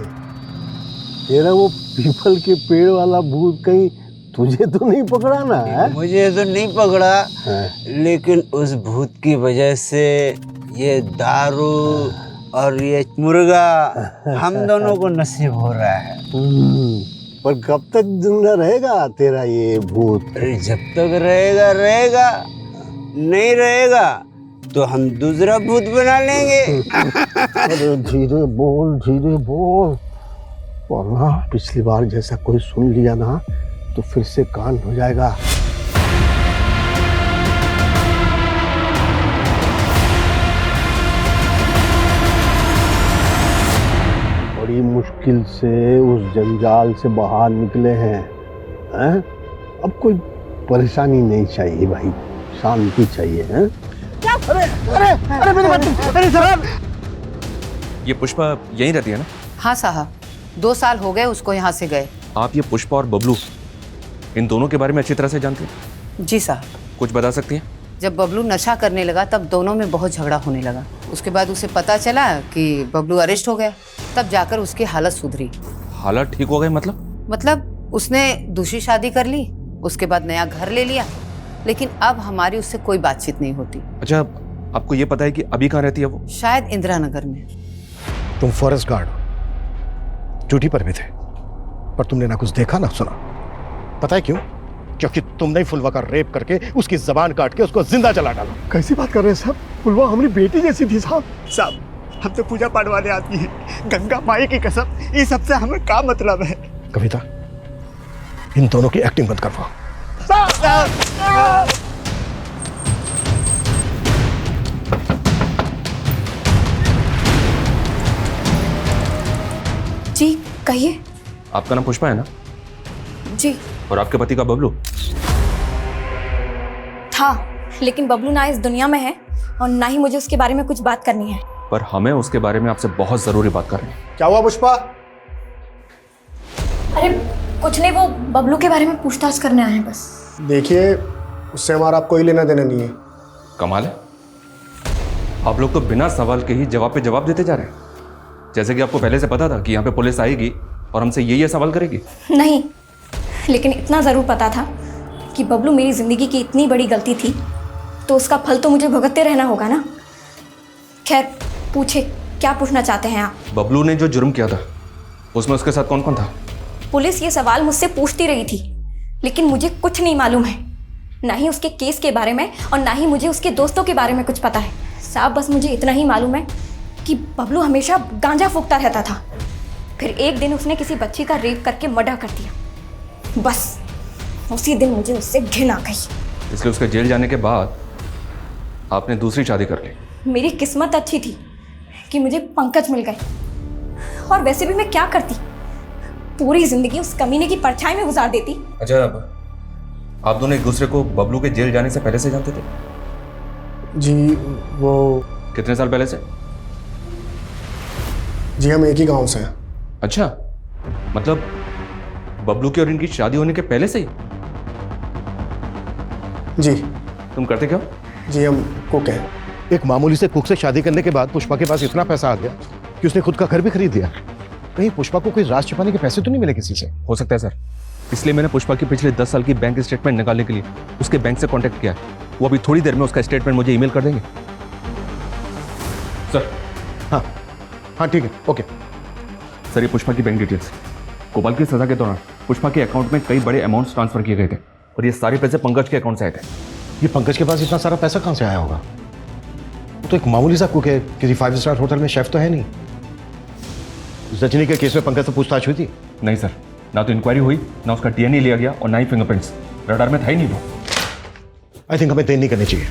तेरा वो पीपल के पेड़ वाला भूत कहीं तुझे तो नहीं पकड़ा ना है? मुझे तो नहीं पकड़ा, लेकिन उस भूत की वजह से ये दारू और ये मुर्गा हम दोनों को नसीब हो रहा है। पर कब तक जिंदा रहेगा तेरा ये भूत? अरे जब तक रहेगा रहेगा, नहीं रहेगा तो हम दूसरा भूत बना लेंगे। अरे धीरे बोल, वरना पिछली बार जैसा कोई सुन लिया ना तो फिर से कांड हो जाएगा। बड़ी मुश्किल से उस जंजाल से बाहर निकले हैं, अब कोई परेशानी नहीं चाहिए भाई, शांति चाहिए। हैं? क्या? अरे मेरी बात, अरे साहब, ये पुष्पा यहीं रहती है ना? हाँ साहब, 2 साल हो गए उसको यहाँ से गए। आप ये पुष्पा और बबलू इन दोनों के बारे में अच्छी तरह से जानती हैं? जी साहब। कुछ बता सकती हैं? जब बबलू नशा करने लगा तब दोनों में बहुत झगड़ा होने लगा। उसके बाद उसे पता चला कि बबलू अरेस्ट हो गया, तब जाकर उसकी हालत सुधरी। हालत ठीक हो गई मतलब उसने दूसरी शादी कर ली, उसके बाद नया घर ले लिया, लेकिन अब हमारी उससे कोई बातचीत नहीं होती। अच्छा, आपको ये पता है कि अभी कहाँ रहती है वो? शायद इंदिरा नगर में। तुम फॉरेस्ट गार्ड हो, ड्यूटी पर भी थे, पर तुमने ना कुछ देखा ना सुना। पता है क्यों? क्योंकि तुमने फुलवा का रेप करके उसकी जबान काट के उसको जिंदा जला डाला। कैसी बात कर रहे हैं साहब? फुलवा हमारी बेटी जैसी थी साहब। हम तो पूजा पाठ वाले आदमी हैं, गंगा माई की कसम, ये सबसे हमें क्या मतलब है? कविता, इन दोनों की एक्टिंग बंद करवाओ। जी कहिए। आपका नाम पुष्पा है ना? जी। और आपके पति का बबलू? था, लेकिन बबलू ना इस दुनिया में है और ना ही मुझे उसके बारे में कुछ बात करनी है। पर हमें उसके बारे में आपसे बहुत जरूरी बात करनी है। क्या हुआ पुष्पा? अरे कुछ नहीं, वो बबलू के बारे में पूछताछ करने आए हैं बस। देखिए, उससे हमारा कोई लेना देना नहीं है। कमाल है, आप लोग तो बिना सवाल के ही जवाब पे जवाब देते जा रहे हैं, जैसे कि आपको पहले से पता था कि यहाँ पे पुलिस आएगी और हमसे ये सवाल करेगी। नहीं, लेकिन इतना ज़रूर पता था कि बबलू मेरी ज़िंदगी की इतनी बड़ी गलती थी तो उसका फल तो मुझे भुगतते रहना होगा ना। खैर पूछे, क्या पूछना चाहते हैं आप? बबलू ने जो जुर्म किया था उसमें उसके साथ कौन कौन था? पुलिस ये सवाल मुझसे पूछती रही थी, लेकिन मुझे कुछ नहीं मालूम है, ना ही उसके केस के बारे में और ना ही मुझे उसके दोस्तों के बारे में कुछ पता है। साहब बस मुझे इतना ही मालूम है कि बबलू हमेशा गांजा फूकता रहता था, फिर एक दिन उसने किसी बच्ची का रेप करके मर्डर कर दिया। बस उसी दिन मुझे उससे घिन आ गई। इसलिए उसके जेल जाने के बाद आपने दूसरी शादी कर ली। मेरी किस्मत अच्छी थी कि मुझे पंकज मिल गए, और वैसे भी मैं क्या करती, पूरी जिंदगी उस कमीने की परछाई में गुजार देती। अच्छा, आप दोनों एक दूसरे को बबलू के जेल जाने से पहले से जानते थे? जी वो कितने साल पहले से? जी हम एक ही गांव से हैं। अच्छा, मतलब बबलू की और इनकी शादी होने के पहले से ही? जी। तुम करते क्या? जी हम कुक हैं। एक मामूली से कुक से शादी करने के बाद पुष्पा के पास इतना पैसा आ गया कि उसने खुद का घर भी खरीद दिया। कहीं पुष्पा को कोई राज छिपाने के पैसे तो नहीं मिले किसी से? हो सकता है सर, इसलिए मैंने पुष्पा की पिछले 10 साल की बैंक स्टेटमेंट निकालने के लिए उसके बैंक से कांटेक्ट किया। वो अभी थोड़ी देर में उसका स्टेटमेंट मुझे ईमेल कर देंगे। सर। हाँ ठीक है, ओके। सर, ये पुष्पा की बैंक डिटेल्स। कोबाल की सजा के दौरान पुष्पा के अकाउंट में कई बड़े अमाउंट्स ट्रांसफर किए गए थे और ये सारे पैसे पंकज के अकाउंट से आए थे। ये पंकज के पास इतना सारा पैसा कहाँ से आया होगा? वो तो एक मामूली सा कुक है, किसी 5 स्टार होटल में शेफ तो है नहीं। रजनी के केस में पंकज से पूछताछ हुई थी? नहीं सर, ना तो इंक्वायरी हुई, ना उसका डीएनए लिया गया और ना ही फिंगरप्रिंट्स। रडार में था ही नहीं वो। आई थिंक हमें देर नहीं करनी चाहिए।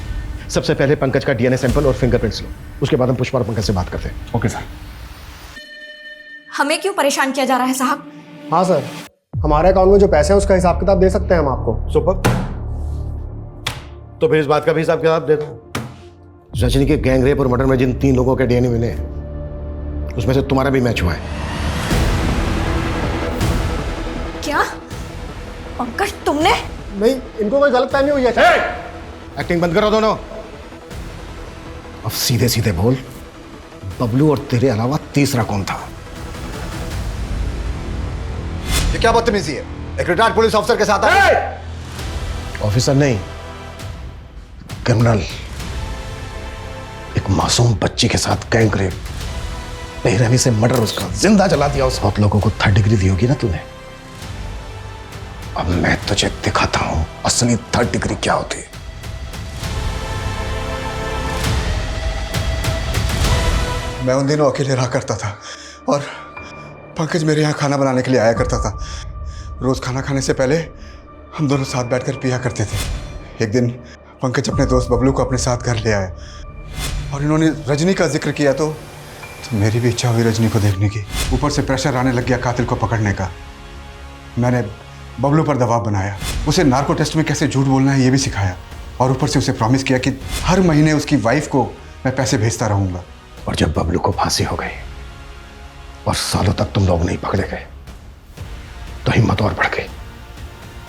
सबसे पहले पंकज का डीएनए सैंपल और फिंगरप्रिंट्स लो, उसके बाद हम पुष्पा और पंकज से बात करते हैं। Okay sir. हमें क्यों परेशान किया जा रहा है साहब? हाँ सर, हमारे अकाउंट में जो पैसे हैं उसका हिसाब किताब दे सकते हैं हम आपको। सुपर, तो फिर इस बात का भी हिसाब किताब दे दो। रजनी के गैंग रेप और मर्डर में जिन 3 लोगों के डीएनए मिले उसमें से तुम्हारा भी मैच हुआ है। क्या पंकज तुमने? नहीं, इनको कोई गलतफहमी हुई है। एक्टिंग बंद करो दोनों। अब सीधे सीधे बोल, बबलू और तेरे अलावा तीसरा कौन था? ये क्या बदतमीजी है? एक रिटायर्ड पुलिस ऑफिसर के साथ ऑफिसर नहीं, क्रिमिनल। एक मासूम बच्ची के साथ गैंग रेप, बेरहमी से मर्डर, उसका जिंदा जला दिया। उस बहुत लोगों को 3rd डिग्री दी होगी ना तूने। अब मैं तुझे दिखाता हूं असली 3rd डिग्री क्या होती है। मैं उन दिनों अकेले रहा करता था और पंकज मेरे यहाँ खाना बनाने के लिए आया करता था। रोज खाना खाने से पहले हम दोनों साथ बैठकर पिया करते थे। एक दिन पंकज अपने दोस्त बबलू को अपने साथ घर ले आया और इन्होंने रजनी का जिक्र किया तो मेरी भी इच्छा हुई रजनी को देखने की। ऊपर से प्रेशर आने लग गया कातिल को पकड़ने का। मैंने बबलू पर दबाव बनाया, उसे नार्को टेस्ट में कैसे झूठ बोलना है ये भी सिखाया और ऊपर से उसे प्रॉमिस किया कि हर महीने उसकी वाइफ को मैं पैसे भेजता रहूंगा। और जब बबलू को फांसी हो गई और सालों तक तुम लोग नहीं पकड़े गए तो हिम्मत और बढ़ गई।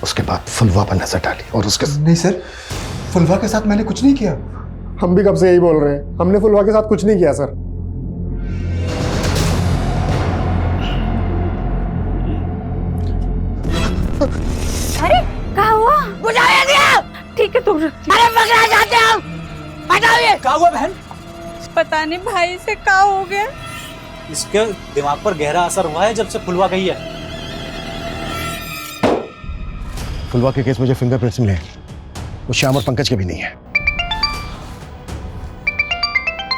उसके बाद फुलवा पर नजर डाली और उसके नहीं सर, फुलवा के साथ मैंने कुछ नहीं किया। हम भी कब से यही बोल रहे हैं, हमने फुलवा के साथ कुछ नहीं किया सर। अरे क्या हुआ? बुझाया दिया। ठीक है तुम। अरे पकड़ा जाते हो। हटाओ ये। क्या हुआ बहन? पता नहीं भाई से क्या हो गया। इसके दिमाग पर गहरा असर हुआ है जब से फुलवा गई है। फुलवा के केस में जो फिंगरप्रिंट्स मिले वो श्याम और पंकज के भी नहीं है।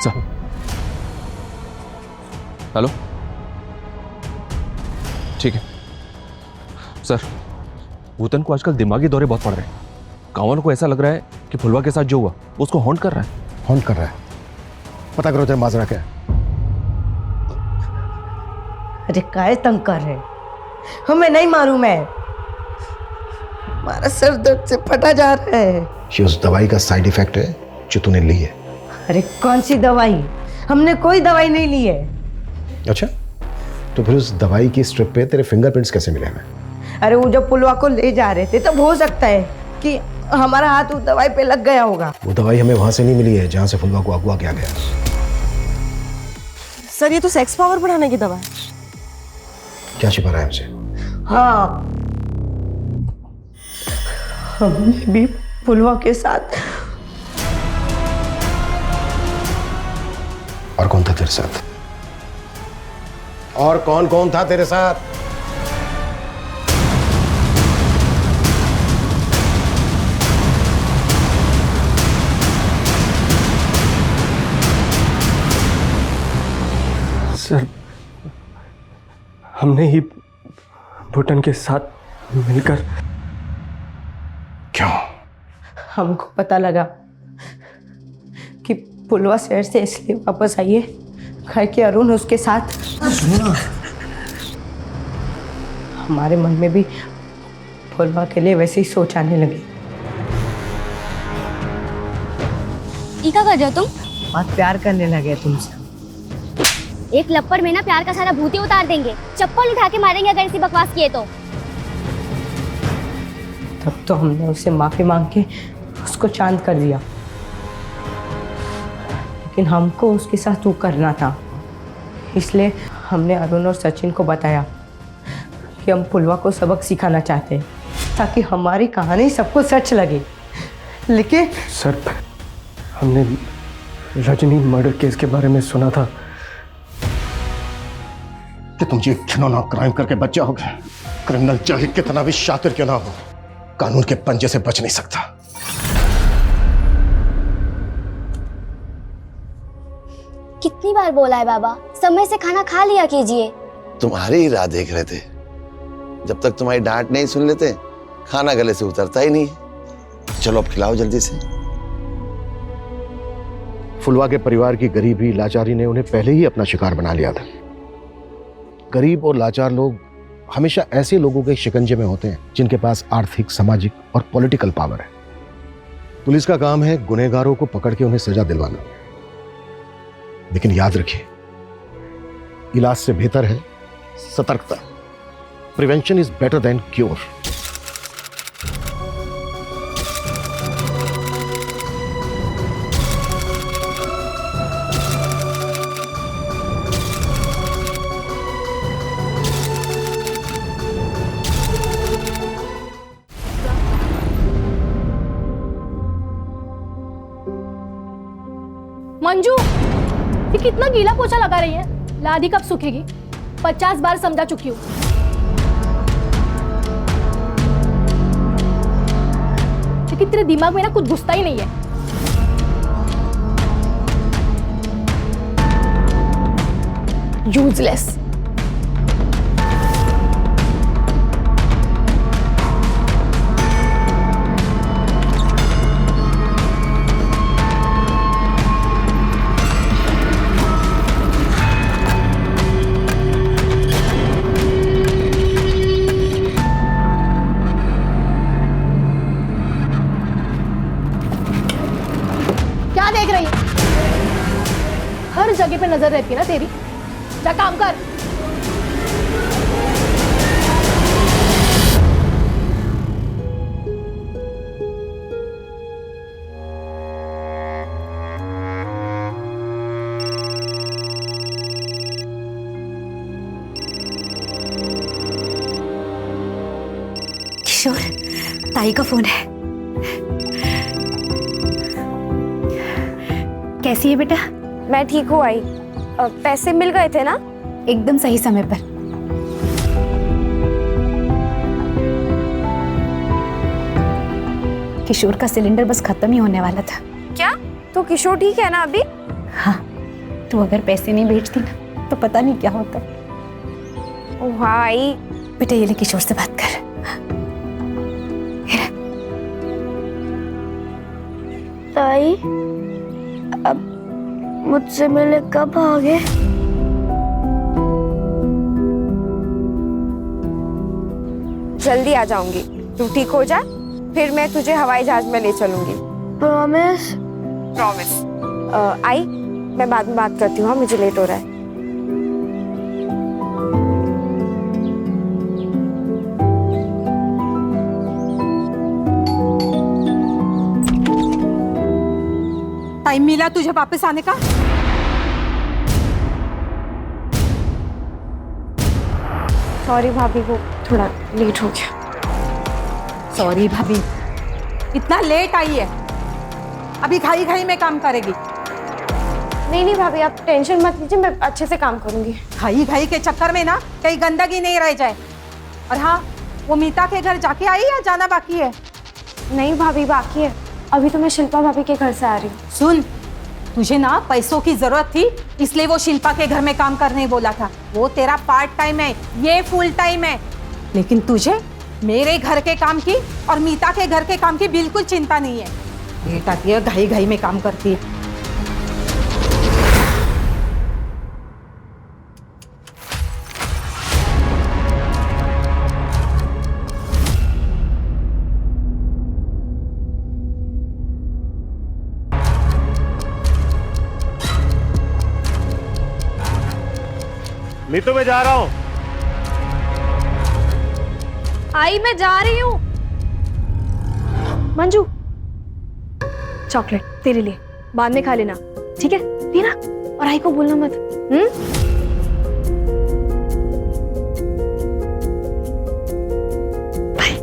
सर हेलो, ठीक है सर। भूतन को आजकल दिमागी दौरे बहुत पड़ रहे हैं। कांवन को ऐसा लग रहा है कि फुलवा के साथ जो हुआ वो उसको हॉन्ट कर रहा है। हॉन्ट कर रहा है? पता करो तेरा माजरा क्या है। अरे काय तंग कर रहे, हमें नहीं मालूम है। हमारा सर दर्द से फटा जा रहा है। ये उस दवाई का साइड इफेक्ट है जो तूने ली है। अरे कौन सी दवाई? हमने कोई दवाई नहीं ली है। अच्छा, तो फिर उस दवाई की स्ट्रिप पे तेरे फिंगरप्रिंट्स कैसे मिले हमें? अरे वो जब पुलवा को ले जा रहे थे तब हो सकता है कि हमारा हाथ उस दवाई पे लग गया होगा। वो दवाई हमें वहां से नहीं मिली है जहां से फुलवा को अगवा किया गया। सर ये तो सेक्स पावर बढ़ाने की दवा है। क्या छिपा रहा है हमसे? हाँ, हमने भी पुलवा के साथ। और कौन था तेरे साथ? और कौन कौन था तेरे साथ? सर हमने ही भूटन के साथ मिलकर। क्यों? हमको पता लगा कि पुलवा शहर से इसलिए वापस आई है कि अरुण उसके साथ। हमारे मन में भी पुलवा के लिए वैसे ही सोच आने लगी। ई क्या कर रहे हो तुम? बहुत प्यार करने लगे तुमसे। एक लप्पड़ में ना प्यार का सारा भूत ही उतार देंगे। चप्पल उठा के मारेंगे अगर ऐसी बकवास किए तो। तब तो हमने उससे माफी मांग के उसको चांद कर दिया, लेकिन हमको उसके साथ वो करना था। इसलिए हमने अरुण और सचिन को बताया कि हम पुलवा को सबक सिखाना चाहते हैं ताकि हमारी कहानी सबको सच लगे। लेकिन सर हमने रजनी मर्डर केस के बारे में सुना था कि तुम ये घिनौना क्राइम करके बच जाओगे। क्रिमिनल चाहे कितना भी शातिर क्यों ना हो, कानून के पंजे से बच नहीं सकता। कितनी बार बोला है बाबा, समय से खाना खा लिया कीजिए। तुम्हारी ही राह देख रहे थे। जब तक तुम्हारी डांट नहीं सुन लेते खाना गले से उतरता ही नहीं। चलो अब खिलाओ जल्दी से। फुलवा के परिवार की गरीबी लाचारी ने उन्हें पहले ही अपना शिकार बना लिया था। गरीब और लाचार लोग हमेशा ऐसे लोगों के शिकंजे में होते हैं जिनके पास आर्थिक, सामाजिक और पॉलिटिकल पावर है। पुलिस का काम है गुनहगारों को पकड़ के उन्हें सजा दिलवाना। लेकिन याद रखिए, इलाज से बेहतर है सतर्कता। Prevention is better than cure. Manju, ये कितना गीला पोछा लगा रही है? लादी कब सूखेगी? 50 बार समझा चुकी हूँ। लेकिन तेरे दिमाग में ना कुछ घुसता ही नहीं है। यूजलेस। क्या देख रही है? हर जगह पे नजर रहती है ना तेरी। जा काम कर। किशोर, ताई का फोन है। कैसी है बेटा? मैं ठीक हूँ आई। पैसे मिल गए थे ना? एकदम सही समय पर। किशोर का सिलेंडर बस खत्म ही होने वाला था। क्या? तो किशोर ठीक है ना अभी? हाँ, तू अगर पैसे नहीं भेजती ना तो पता नहीं क्या होता। ओह आई। बेटा ये ले, किशोर से बात कर। ताई, अब मुझसे मिले कब आओगे? जल्दी आ जाऊंगी। तू ठीक हो जा, फिर मैं तुझे हवाई जहाज में ले चलूंगी। प्रॉमिस? प्रॉमिस। आई, मैं बाद में बात करती हूँ, मुझे लेट हो रहा है। टाइम मिला तुझे वापस आने का? सॉरी भाभी, वो थोड़ा लेट हो गया। सॉरी भाभी, इतना लेट आई है, अभी खाई खाई में काम करेगी। नहीं भाभी, आप टेंशन मत लीजिए, मैं अच्छे से काम करूंगी। खाई खाई के चक्कर में ना कहीं गंदगी नहीं रह जाए। और हाँ, वो मीता के घर जाके आई या जाना बाकी है? नहीं भाभी, बाकी है। अभी तो मैं शिल्पा भाभी के घर से आ रही हूँ। सुन, तुझे ना पैसों की जरूरत थी, इसलिए वो शिल्पा के घर में काम करने बोला था। वो तेरा पार्ट टाइम है, ये फुल टाइम है। लेकिन तुझे मेरे घर के काम की और मीता के घर के काम की बिल्कुल चिंता नहीं है। बेटा की घाई घाई में काम करती है। मीतू, मैं जा रहा हूँ। आई, मैं जा रही हूँ। मंजू, चॉकलेट तेरे लिए, बाद में खा लेना, ठीक है? पीना, और आई को बोलना मत। बाय।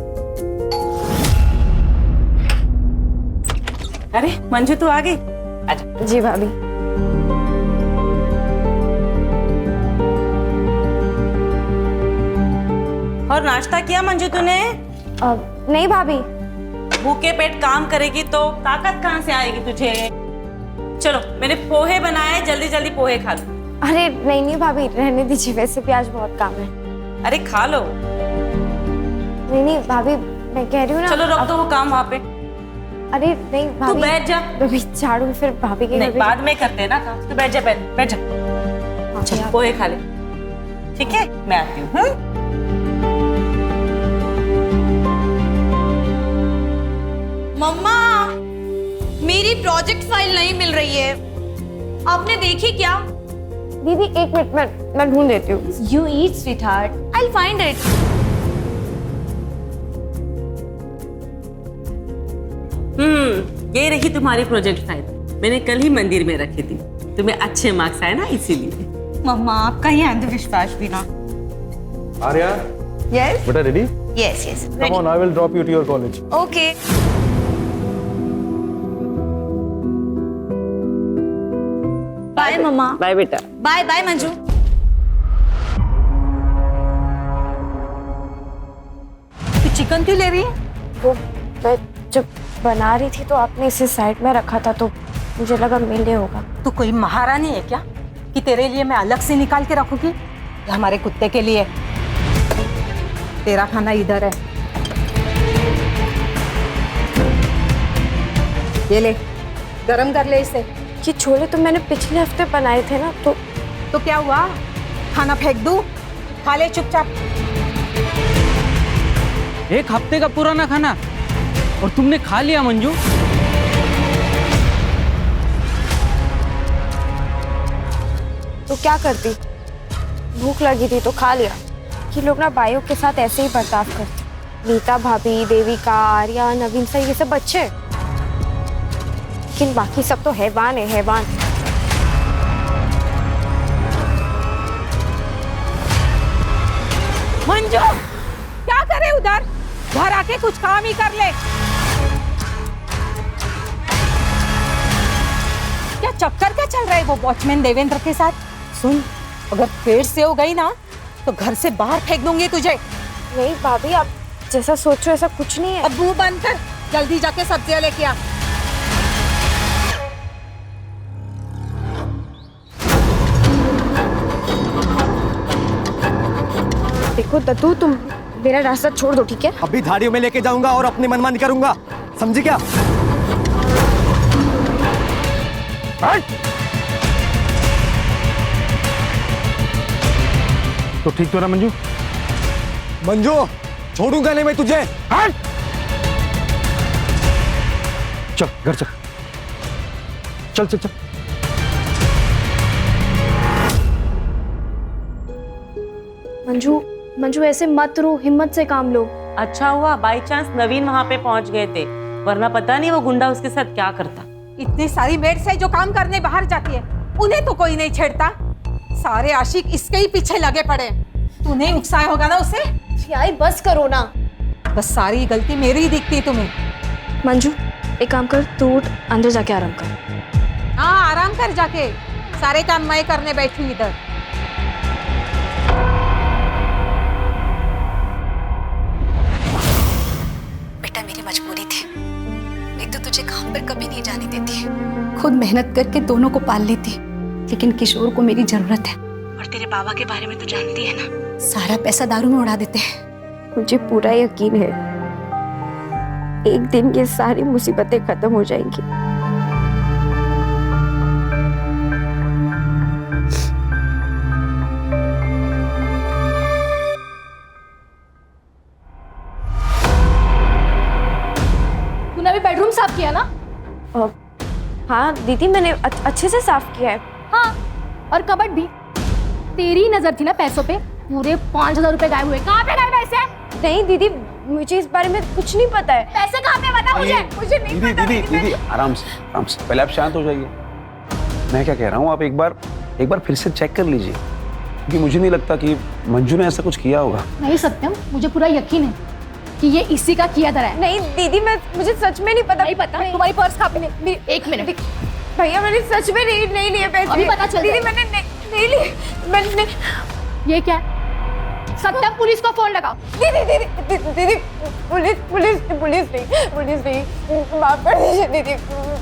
अरे मंजू, तू आ गई? अच्छा। जी भाभी। और नाश्ता किया मंजू तूने? नहीं भाभी। भूखे पेट काम करेगी तो ताकत कहाँ से आएगी तुझे? चलो, मैंने पोहे बनाए, जल्दी जल्दी पोहे खा लो। अरे नहीं भाभी, रहने दीजिए, वैसे भी आज बहुत काम है। अरे खा लो। नहीं भाभी, मैं कह रही हूँ ना। चलो रख दो वो काम वहाँ पे। अरे नहीं भाभी, तू बैठ जा। अभी झाड़ू फिर भाभी के नहीं, बाद में करते हैं ना काम। तू बैठ जा, बैठ जा। चल पोहे खा ले, ठीक है? मैं आती हूँ। मम्मा, मेरी प्रोजेक्ट फाइल नहीं मिल रही है, आपने देखी क्या? दीदी एक मिनट, मैं ढूंढ देती हूँ। You eat, sweetheart. I'll find it. ये रही तुम्हारी प्रोजेक्ट फाइल। मैंने कल ही मंदिर में रखी थी, तुम्हें अच्छे मार्क्स आए ना, इसीलिए। मम्मा, आपका ही अंधविश्वास भी ना। आर्या, Yes. बेटा ready? Yes. Come on, I will drop you to your college. Okay. Bye मम्मा। बाय बेटा। Bye bye Manju. तू चिकन क्यों ले रही है? वो मैं जब बना रही थी तो आपने इसे साइड में रखा था, तो मुझे लगा मिले होगा। तू कोई महारानी है क्या कि तेरे लिए मैं अलग से निकाल के रखूंगी या हमारे कुत्ते के लिए? तेरा खाना इधर है, ये ले, गरम कर ले इसे। ये छोले तो मैंने पिछले हफ्ते बनाए थे ना, तो क्या हुआ? खाना फेंक दूं? खा ले चुपचाप। एक हफ्ते का पुराना खाना और तुमने खा लिया मंजू? तो क्या करती, भूख लगी थी तो खा लिया। ये लोग ना बाइयों के साथ ऐसे ही बर्ताव करते। नीता भाभी, देविका, आर्या, नवीन सर, ये सब बच्चे, लेकिन बाकी सब तो हैवान है, हैवान। मंजू, क्या करे उधर? घर आके कुछ काम ही कर ले। क्या चक्कर क्या चल रहा है वो वॉचमैन देवेंद्र के साथ? सुन, अगर फिर से हो गई ना तो घर से बाहर फेंक दूंगी तुझे। नहीं भाभी, आप जैसा सोचो ऐसा कुछ नहीं है। अब मुंह बंद कर, जल्दी जाके सब्जियां लेके आ। देखो दद्दू, तुम मेरा रास्ता छोड़ दो, ठीक है? अभी धाड़ियों में लेके जाऊंगा और अपनी मनमानी करूंगा, समझी क्या? तो ठीक तो ना मंजू? मंजू, छोड़ूंगा नहीं मैं तुझे। चल घर चल, चल चल चल। मंजू ऐसे मत रो, हिम्मत से काम लो। अच्छा हुआ बाई चांस नवीन वहाँ पे पहुँच गए थे, वरना पता नहीं वो गुंडा उसके साथ क्या करता। इतनी सारी मेड्स है जो काम करने बाहर जाती है, उन्हें तो कोई नहीं छेड़ता। सारे आशिक इसके ही पीछे लगे पड़े। तूने उकसाया होगा ना उसे? यार बस करो ना। बस सारी गलती मेरी ही दिखती तुम्हें। मंजू एक काम कर, तू उठ, अंदर जाके आराम कर। हाँ आराम कर जाके, सारे काम मैं करने बैठी इधर। बेटा मेरी मजबूरी थी, नहीं तो तुझे काम पर कभी नहीं जाने देती। खुद मेहनत करके दोनों को पाल लेती, लेकिन किशोर को मेरी जरूरत है। और तेरे बाबा के बारे में तो जानती है ना, सारा पैसा दारू में उड़ा देते हैं। मुझे पूरा यकीन है एक दिन ये सारी मुसीबतें खत्म हो जाएंगी। तूने अभी बेडरूम साफ किया ना? हाँ दीदी, मैंने अच्छे से साफ किया है। हाँ, और कबर्ड भी। तेरी नजर थी ना पैसों पे, पूरे 5000 रुपए गायब हुए। कहाँ पे गए पैसे? नहीं दीदी, मुझे इस बारे में कुछ नहीं पता है। पैसे कहाँ पे? बता मुझे नहीं पता। दीदी आराम से पहले आप शांत हो जाइए। मैं क्या कह रहा हूँ, आप एक बार फिर से चेक कर लीजिए, क्योंकि मुझे नहीं लगता कि मंजू ने ऐसा कुछ किया होगा। नहीं सत्यम, मुझे पूरा यकीन है कि ये इसी का किया धरा है। नहीं दीदी, मुझे सच में नहीं पता। नहीं पता? तुम्हारी पर्स कहाँ पे? एक मिनट भैया, मैंने सच में नहीं लिए पैसे। अभी पता चल दीदी, मैंने नहीं लिए। मैंने ये क्या? सत्यम, पुलिस को फोन लगाओ। दीदी, पुलिस नहीं, माफ कर दीजिए दीदी,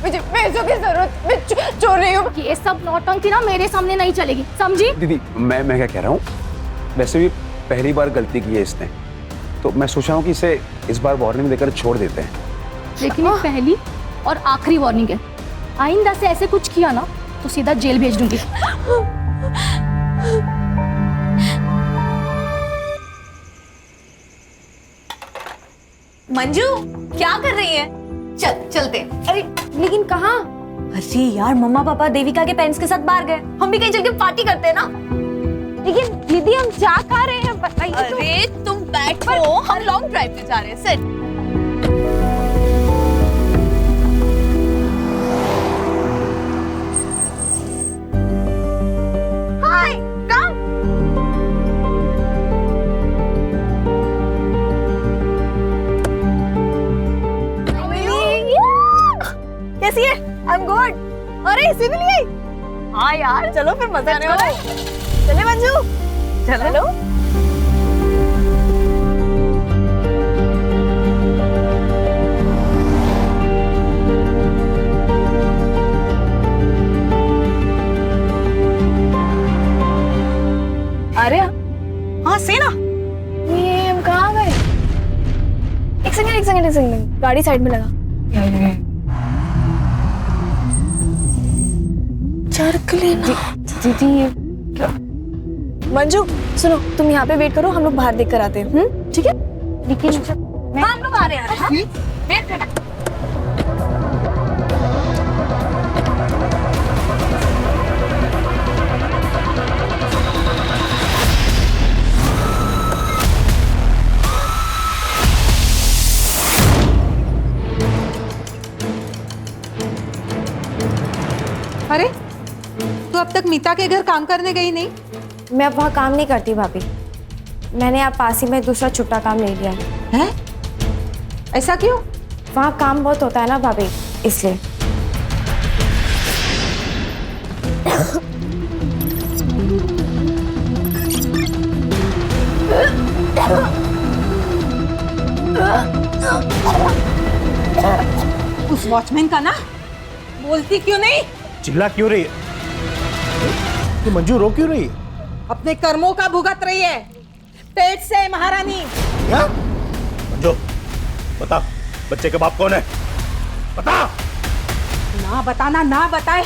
मुझे पैसों की जरूरत, मैं चोर रही हूँ। ये सब नौटंकी ना मेरे सामने नहीं चलेगी, समझी? दीदी मैं क्या कह रहा हूँ, वैसे भी पहली बार गलती की है इसने, तो मैं सोच रहा हूँ कि इसे इस बार वार्निंग देकर छोड़ देते हैं। लेकिन ये पहली और आखिरी वार्निंग है। आइंदा से ऐसे कुछ किया ना तो सीधा जेल भेज दूंगी। मंजू क्या कर रही है? चलते। अरे लेकिन कहाँ? अरे यार, मम्मा पापा देविका के पेरेंट्स के साथ बाहर गए, हम भी कहीं चल के पार्टी करते हैं ना। लेकिन दीदी, हम जा कहाँ रहे हैं बताइए। अरे तुम बैठो, हम लॉन्ग ड्राइव पे जा रहे हैं। सिट। हाय, कम। कैसी है? I am good. अरे इसी में लिए? हाँ यार, चलो फिर मजा आने वाला है। चले मंजू, चलो। गाड़ी साइड में लगा। चरक लेना। दीदी क्या? मंजू सुनो, तुम यहाँ पे वेट करो, हम लोग बाहर देख कर आते हैं। ठीक है? लेकिन हम लोग आ रहे हैं। वेट करो। अरे तू अब तक मीता के घर काम करने गई नहीं? मैं अब वहाँ काम नहीं करती भाभी, मैंने आप पास ही में दूसरा छुट्टा काम ले लिया है। ऐसा क्यों? वहाँ काम बहुत होता है ना भाभी, इसलिए। उस वॉचमैन का ना, बोलती क्यों नहीं? चिल्ला क्यों रही है? कि मंजू रो क्यों रही है? अपने कर्मों का भुगत रही है, पेट से महारानी। क्या? मंजू बता, बच्चे का बाप कौन है? बता। ना बताना ना बताए,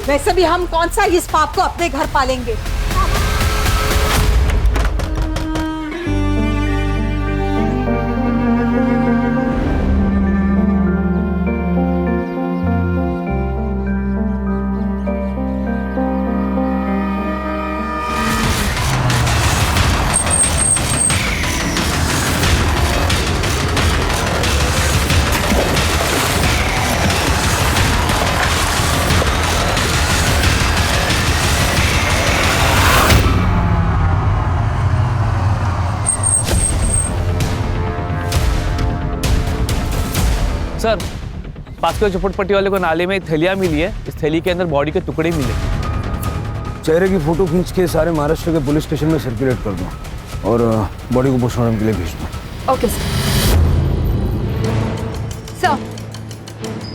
वैसे भी हम कौन सा इस पाप को अपने घर पालेंगे। सर, पास के झोपड़पट्टी वाले को नाले में थैलियाँ मिली है, इस थैली के अंदर बॉडी के टुकड़े मिले। चेहरे की फोटो खींच के सारे महाराष्ट्र के पुलिस स्टेशन में सर्कुलेट कर दो और बॉडी को पोस्टमार्टम के लिए भेज दो। Okay sir.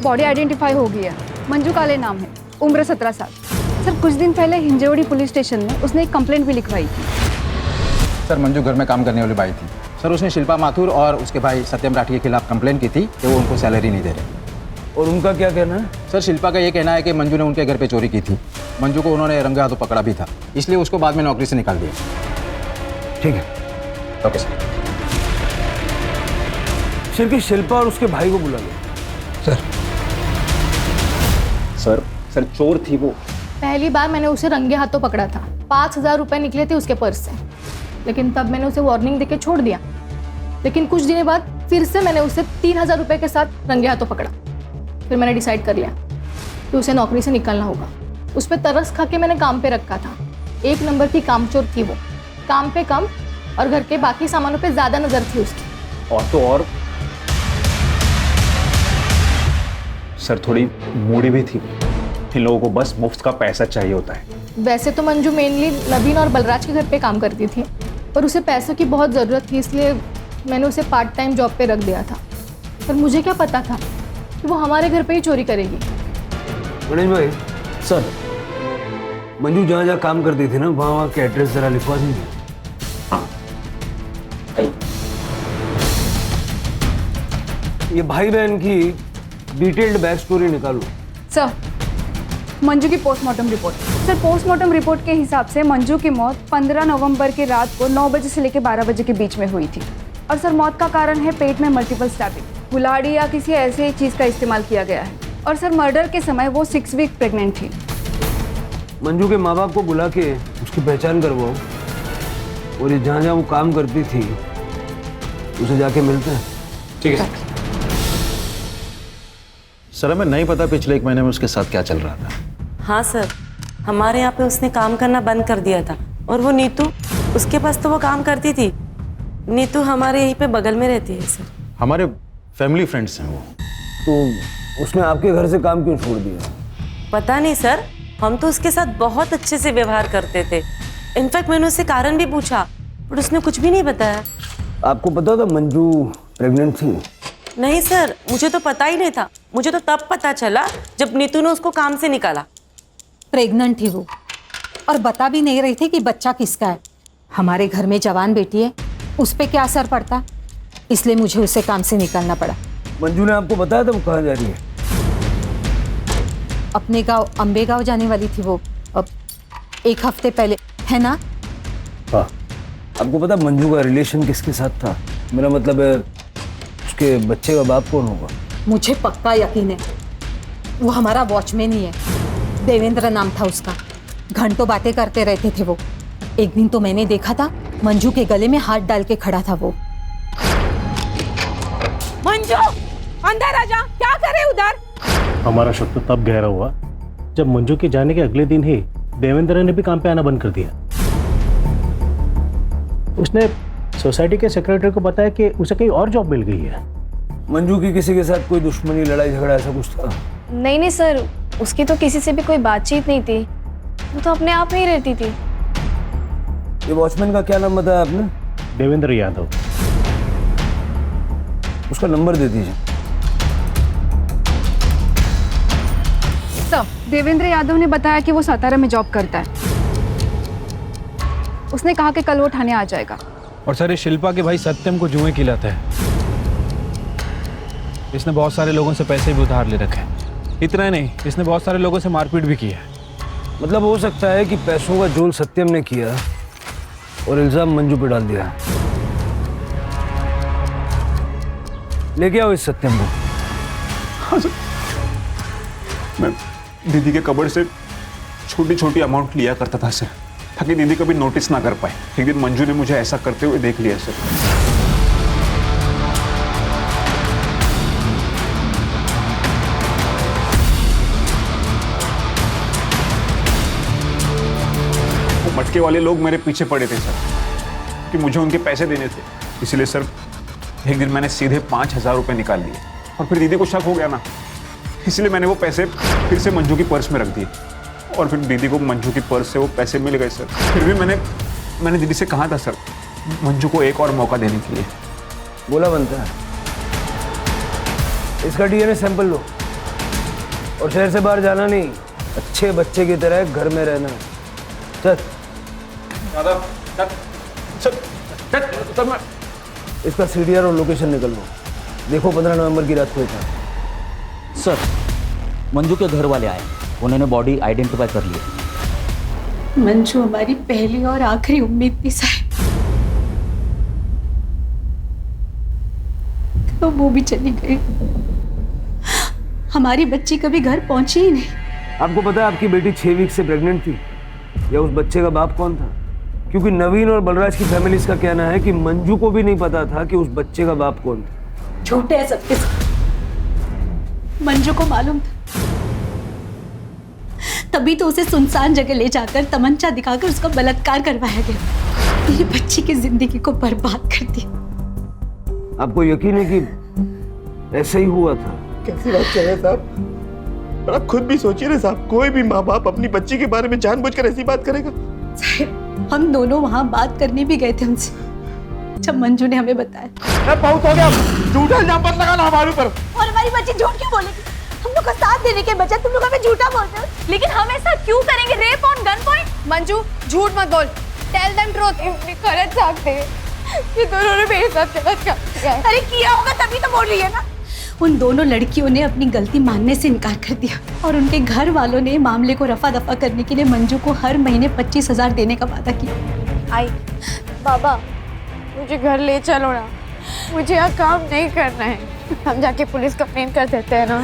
बॉडी आइडेंटिफाई हो गई है, मंजू काले नाम है, उम्र 17 साल। सर कुछ दिन पहले हिंजवड़ी पुलिस स्टेशन में उसने एक कंप्लेंट भी लिखवाई थी। सर मंजू घर में काम करने वाली बाई थी सर, उसने शिल्पा माथुर और उसके भाई सत्यम राठी के खिलाफ कंप्लेंट की थी कि वो उनको सैलरी नहीं दे रहे। और उनका क्या कहना है? सर शिल्पा का ये कहना है कि मंजू ने उनके घर पे चोरी की थी, मंजू को उन्होंने रंगे हाथों पकड़ा भी था, इसलिए उसको बाद में नौकरी से निकाल दिया। ठीक है, ओके सर। सिर की शिल्पा और उसके भाई को बुला लो। सर चोर थी वो। पहली बार मैंने उसे रंगे हाथों पकड़ा था, 5,000 रुपए निकले थे उसके पर्स से, लेकिन तब मैंने उसे वार्निंग देके छोड़ दिया। लेकिन कुछ दिनों बाद फिर से मैंने उसे 3,000 रुपए के साथ रंगे हाथों पकड़ा। फिर मैंने डिसाइड कर लिया कि उसे नौकरी से निकालना होगा। उस पर तरस खा के मैंने काम पे रखा था। 1 नंबर की कामचोर थी वो, काम पे कम और घर के बाकी सामानों पे ज्यादा नजर थी उसकी। और तो और सर थोड़ी मूडी भी थी, इन लोगों को बस मुफ्त का पैसा चाहिए होता है। वैसे तो मंजू मेनली नवीन और बलराज के घर पे काम करती थी, पर उसे पैसों की बहुत ज़रूरत थी, इसलिए मैंने उसे पार्ट टाइम जॉब पे रख दिया था। पर मुझे क्या पता था कि वो हमारे घर पे ही चोरी करेगी। गणेश भाई सर, मंजू जहाँ जहाँ काम करती थी ना, वहाँ के एड्रेस जरा लिखवा दीजिए। ये भाई बहन की डिटेल्ड बैक स्टोरी निकालो। सर मंजू की postmortem report. Sir postmortem report के हिसाब से मंजू की मौत 15 नवंबर की रात को 9 बजे से लेकर 12 बजे के बीच में हुई थी। और सर मौत का कारण है पेट में मल्टीपल स्टैबिंग, कुल्हाड़ी या किसी ऐसे चीज़ का इस्तेमाल किया गया है। और सर मर्डर के समय वो 6 वीक प्रेग्नेंट थी। मंजू के माँ बाप को बुला के उसकी पहचान करवाओ, और ये जहाँ जहाँ वो काम करती थी उसे जाके मिलते हैं। ठीक है सर, हमें नहीं पता पिछले 1 महीने में उसके साथ क्या चल रहा था। हाँ सर, हमारे यहाँ पे उसने काम करना बंद कर दिया था। और वो नीतू, उसके पास तो वो काम करती थी। नीतू हमारे यहीं पे बगल में रहती है सर। हमारे फैमिली फ्रेंड्स हैं वो। तो उसने आपके घर से काम क्यों छोड़ दिया? पता नहीं सर, हम तो उसके साथ बहुत अच्छे से व्यवहार करते थे। इनफैक्ट मैंने उससे कारण भी पूछा, पर उसने कुछ भी नहीं बताया। आपको पता था मंजू प्रेग्नेंट थी? नहीं सर, मुझे तो पता ही नहीं था। मुझे तो तब पता चला जब नीतू ने उसको काम से निकाला। प्रेग्नेंट थी वो, और बता भी नहीं रही थी कि बच्चा किसका है। हमारे घर में जवान बेटी है, उस पर क्या असर पड़ता, इसलिए मुझे उसे काम से निकालना पड़ा। मंजू ने आपको बताया था वो कहाँ जा रही है? अपने गांव अंबे गांव जाने वाली थी वो, अब 1 हफ्ते पहले, है ना? हाँ। आपको पता मंजू का रिलेशन किसके साथ था? मेरा मतलब है उसके बच्चे का बाप कौन होगा? मुझे पक्का यकीन है वो हमारा वॉचमैन ही है। देवेंद्र नाम था उसका। घंटों बातें करते रहते थे वो। एक दिन तो मैंने देखा था मंजू के गले में हाथ डाल के खड़ा था वो। मंजू अंदर आ जा, क्या करे उधर? हमारा शक तो तब गहरा हुआ जब मंजू के जाने के अगले दिन ही देवेंद्र ने भी काम पे आना बंद कर दिया। उसने सोसाइटी के सेक्रेटरी को बताया कि उसे कहीं और जॉब मिल गई है। मंजू की किसी के साथ कोई दुश्मनी, लड़ाई झगड़ा ऐसा कुछ था? नहीं सर, उसकी तो किसी से भी कोई बातचीत नहीं थी, वो तो अपने आप में ही रहती थी। ये वॉचमैन का क्या नाम बताया आपने? देवेंद्र यादव। उसका नंबर दे दीजिए। सर, देवेंद्र यादव ने बताया कि वो सातारा में जॉब करता है। उसने कहा कि कल वो थाने आ जाएगा। और सर, ये शिल्पा के भाई सत्यम को जुए खिलाता है। इसने बहुत सारे लोगों से पैसे भी उधार ले रखे हैं। इतना ही नहीं, इसने बहुत सारे लोगों से मारपीट भी की है। मतलब हो सकता है कि पैसों का जोल सत्यम ने किया और इल्जाम मंजू पे डाल दिया। लेके आओ इस सत्यम को। हाँ सर, मैं दीदी के कबड़ से छोटी छोटी अमाउंट लिया करता था सर, ताकि दीदी कभी नोटिस ना कर पाए। एक दिन मंजू ने मुझे ऐसा करते हुए देख लिया सर। वो मटके वाले लोग मेरे पीछे पड़े थे सर कि मुझे उनके पैसे देने थे, इसलिए सर एक दिन मैंने सीधे 5,000 रुपये निकाल लिए और फिर दीदी को शक हो गया ना, इसलिए मैंने वो पैसे फिर से मंजू की पर्स में रख दिए और फिर दीदी को मंजू की पर्स से वो पैसे मिल गए सर। फिर भी मैंने दीदी से कहा था सर मंजू को एक और मौका देने के लिए। बोला बनता है। इसका डीएनए सैंपल लो और शहर से बाहर जाना नहीं, अच्छे बच्चे की तरह घर में रहना। चल इसका सीडीआर और लोकेशन निकल लो। देखो 15 नवंबर की रात को था। सर, मंजू के घर वाले आए, उन्होंने बॉडी आइडेंटिफाई कर ली। मंजू हमारी पहली और आखिरी उम्मीद थी साहब, तो वो भी चली गई। हमारी बच्ची कभी घर पहुंची ही नहीं। आपको पता है आपकी बेटी 6 वीक से प्रेग्नेंट थी? या उस बच्चे का बाप कौन था? क्योंकि नवीन और बलराज की फैमिली का कहना है कि मंजू को भी नहीं पता था कि उस बच्चे का बाप कौन था। झूठे है सबके सब। मंजू को मालूम था, तभी तो उसे सुनसान जगह ले जाकर तमंचा दिखाकर उसका बलात्कार करवाया गया। मेरी बच्ची की जिंदगी को बर्बाद कर दिया। आपको यकीन है कि ऐसा ही हुआ था? कैसी बात कर रहे हैं साहब? पर आप खुद भी सोचिए ना साहब, कोई भी माँ बाप अपनी बच्ची के बारे में जानबूझकर ऐसी बात करेगा? साहब, हम दोनों वहां बात करने भी गए थे उनसे, जब मंजू ने हमें बताया। बहुत हो गया, झूठा इल्जाम मत लगाना हमारे ऊपर। और हमारी बच्ची झूठ क्यों बोलेगी? हम लोग का साथ देने के बजाय तुम लोग हमें झूठा बोलते हो। लेकिन हम ऐसा क्यों करेंगे? Rape on gun point? Manju, झूठ मत बोल। Tell them truth. गलत सकते ये दोनों ने मेरे साथ गलत किया है। अरे किया होगा तभी तो बोल रही है ना। उन दोनों लड़कियों ने अपनी गलती मानने से इनकार कर दिया और उनके घर वालों ने मामले को रफा दफा करने के लिए मंजू को हर महीने 25,000 देने का वादा किया। आई बाबा, मुझे घर ले चलो ना, मुझे यहाँ काम नहीं करना है। हम जाके पुलिस कंप्लेन कर देते हैं ना।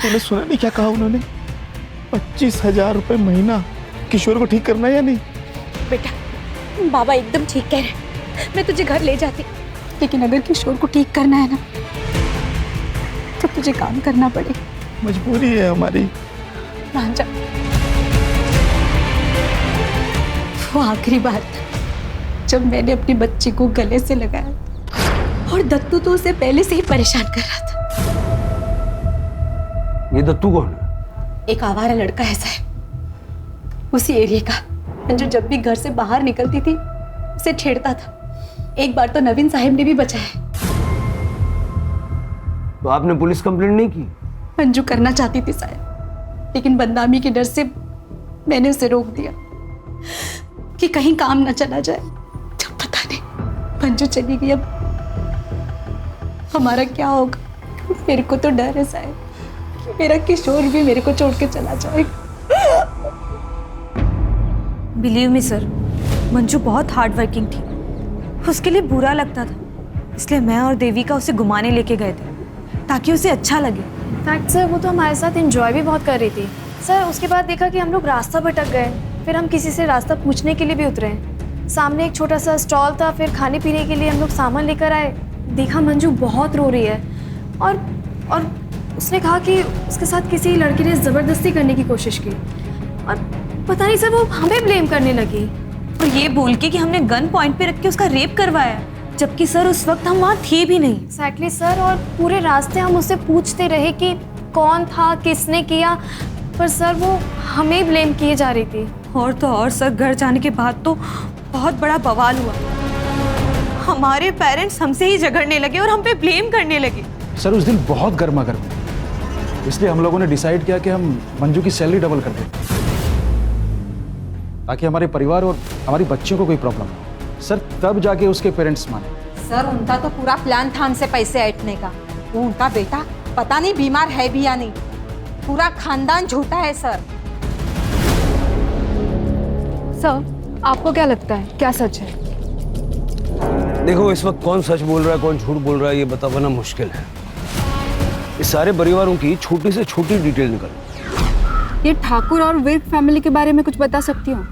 तूने सुना नहीं क्या कहा उन्होंने? 25,000 रुपए महीना। किशोर को ठीक करना है या नहीं? बेटा, बाबा एकदम ठीक कह रहे हैं। मैं तुझे घर ले जाती, लेकिन अगर किशोर को ठीक करना है ना, तो तुझे काम करना पड़ेगा। मजबूरी है हमारी। मान जा। वो आखिरी बार था जब मैंने अपनी बच्ची को गले से लगाया और दत्तू तो उसे पहले से ही परेशान कर रहा था। ये दत्तू कौन है? एक आवारा लड़का ऐसा है, उसी एरिया का, जो जब भी घर से बाहर निकलती थी उसे छेड़ता था। एक बार तो नवीन साहब ने भी बचाया। तो आपने पुलिस कंप्लेंट नहीं की? मंजू करना चाहती थी साहब, लेकिन बदनामी के डर से मैंने उसे रोक दिया कि कहीं काम ना चला जाए। जब पता नहीं मंजू चली गई, अब हमारा क्या होगा? मेरे को तो डर है साहब कि मेरा किशोर भी मेरे को छोड़ के चला जाएगा। बिलीव मी सर, मंजू बहुत हार्ड वर्किंग थी, उसके लिए बुरा लगता था, इसलिए मैं और देविका उसे घुमाने लेके गए थे ताकि उसे अच्छा लगे। फैक्ट सर, वो तो हमारे साथ एंजॉय भी बहुत कर रही थी सर। उसके बाद देखा कि हम लोग रास्ता भटक गए, फिर हम किसी से रास्ता पूछने के लिए भी उतरे। सामने एक छोटा सा स्टॉल था, फिर खाने पीने के लिए हम लोग सामान लेकर आए। देखा मंजू बहुत रो रही है और उसने कहा कि उसके साथ किसी लड़के ने ज़बरदस्ती करने की कोशिश की और पता नहीं सर वो हमें ब्लेम करने लगी और ये बोल के कि हमने गन पॉइंट पे रख के उसका रेप करवाया, जबकि सर उस वक्त हम वहाँ थे भी नहीं। एक्जैक्टली सर, और पूरे रास्ते हम उससे पूछते रहे कि कौन था, किसने किया, पर सर वो हमें ब्लेम किए जा रही थी। और तो और सर, घर जाने के बाद तो बहुत बड़ा बवाल हुआ। हमारे पेरेंट्स हमसे ही झगड़ने लगे और हम पे ब्लेम करने लगे। सर उस दिन बहुत गर्मा गर्म, इसलिए हम लोगों ने डिसाइड किया कि हम मंजू की सैलरी डबल कर दें ताकि हमारे परिवार और हमारी बच्चियों को कोई प्रॉब्लम हो। सर तब जाके उसके पेरेंट्स माने। सर उनका तो पूरा प्लान था हमसे पैसे ऐंठने का। वो उनका बेटा पता नहीं बीमार है भी या नहीं, पूरा खानदान झूठा है सर। सर आपको क्या लगता है, क्या सच है? देखो, इस वक्त कौन सच बोल रहा है कौन झूठ बोल रहा है ये बता पाना मुश्किल है। इस सारे परिवारों की छोटी से छोटी डिटेल निकल। ये ठाकुर और विर्क फैमिली के बारे में कुछ बता सकती हो?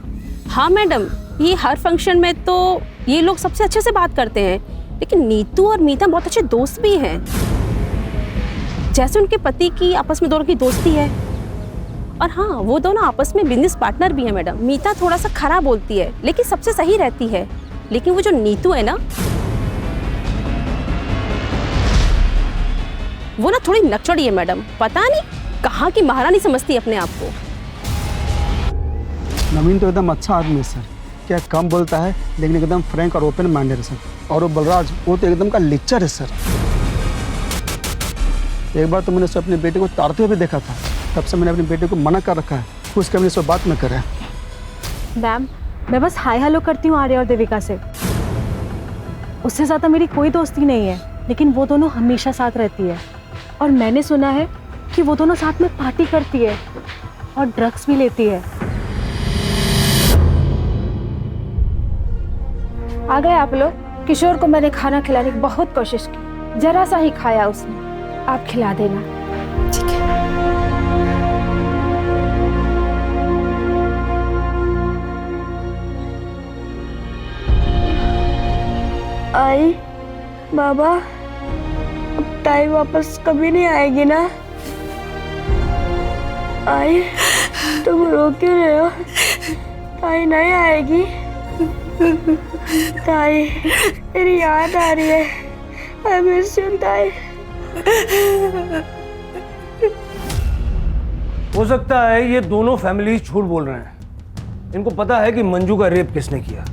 हाँ मैडम, ये हर फंक्शन में तो ये लोग सबसे अच्छे से बात करते हैं, लेकिन नीतू और मीता बहुत अच्छे दोस्त भी हैं। जैसे उनके पति की आपस में दोनों की दोस्ती है, और हाँ वो दोनों आपस में बिजनेस पार्टनर भी हैं मैडम। मीता थोड़ा सा खराब बोलती है लेकिन सबसे सही रहती है, लेकिन वो जो नीतू है ना, वो ना थोड़ी नकचड़ी है मैडम। पता नहीं कहाँ की महारानी समझती है अपने आप को। नवीन तो एकदम अच्छा आदमी है सर, क्या कम बोलता है लेकिन एकदम फ्रैंक और ओपन माइंडेड है सर। और वो बलराज, वो तो एकदम का लेक्चर है सर। एक बार तो मैंने उसे अपने बेटे को तारते हुए भी देखा था, तब से मैंने अपने बेटे को मना कर रखा है उसके मैंने सब बात में करें। मैम, मैं बस हाय हेलो करती हूँ आर्या और देविका से, उससे ज़्यादा मेरी कोई दोस्ती नहीं है, लेकिन वो दोनों हमेशा साथ रहती है। और मैंने सुना है कि वो दोनों साथ में पार्टी करती है और ड्रग्स भी लेती है। आ गए आप लोग। किशोर को मैंने खाना खिलाने की बहुत कोशिश की, जरा सा ही खाया उसने। आप खिला देना। ठीक है। आई बाबा, अब ताई वापस कभी नहीं आएगी ना? आई तुम रो क्यों रहे हो? ताई नहीं आएगी? ताई मेरी याद आ रही है। आई मिस यू ताई। हो सकता है ये दोनों फैमिलीज झूठ बोल रहे हैं। इनको पता है कि मंजू का रेप किसने किया,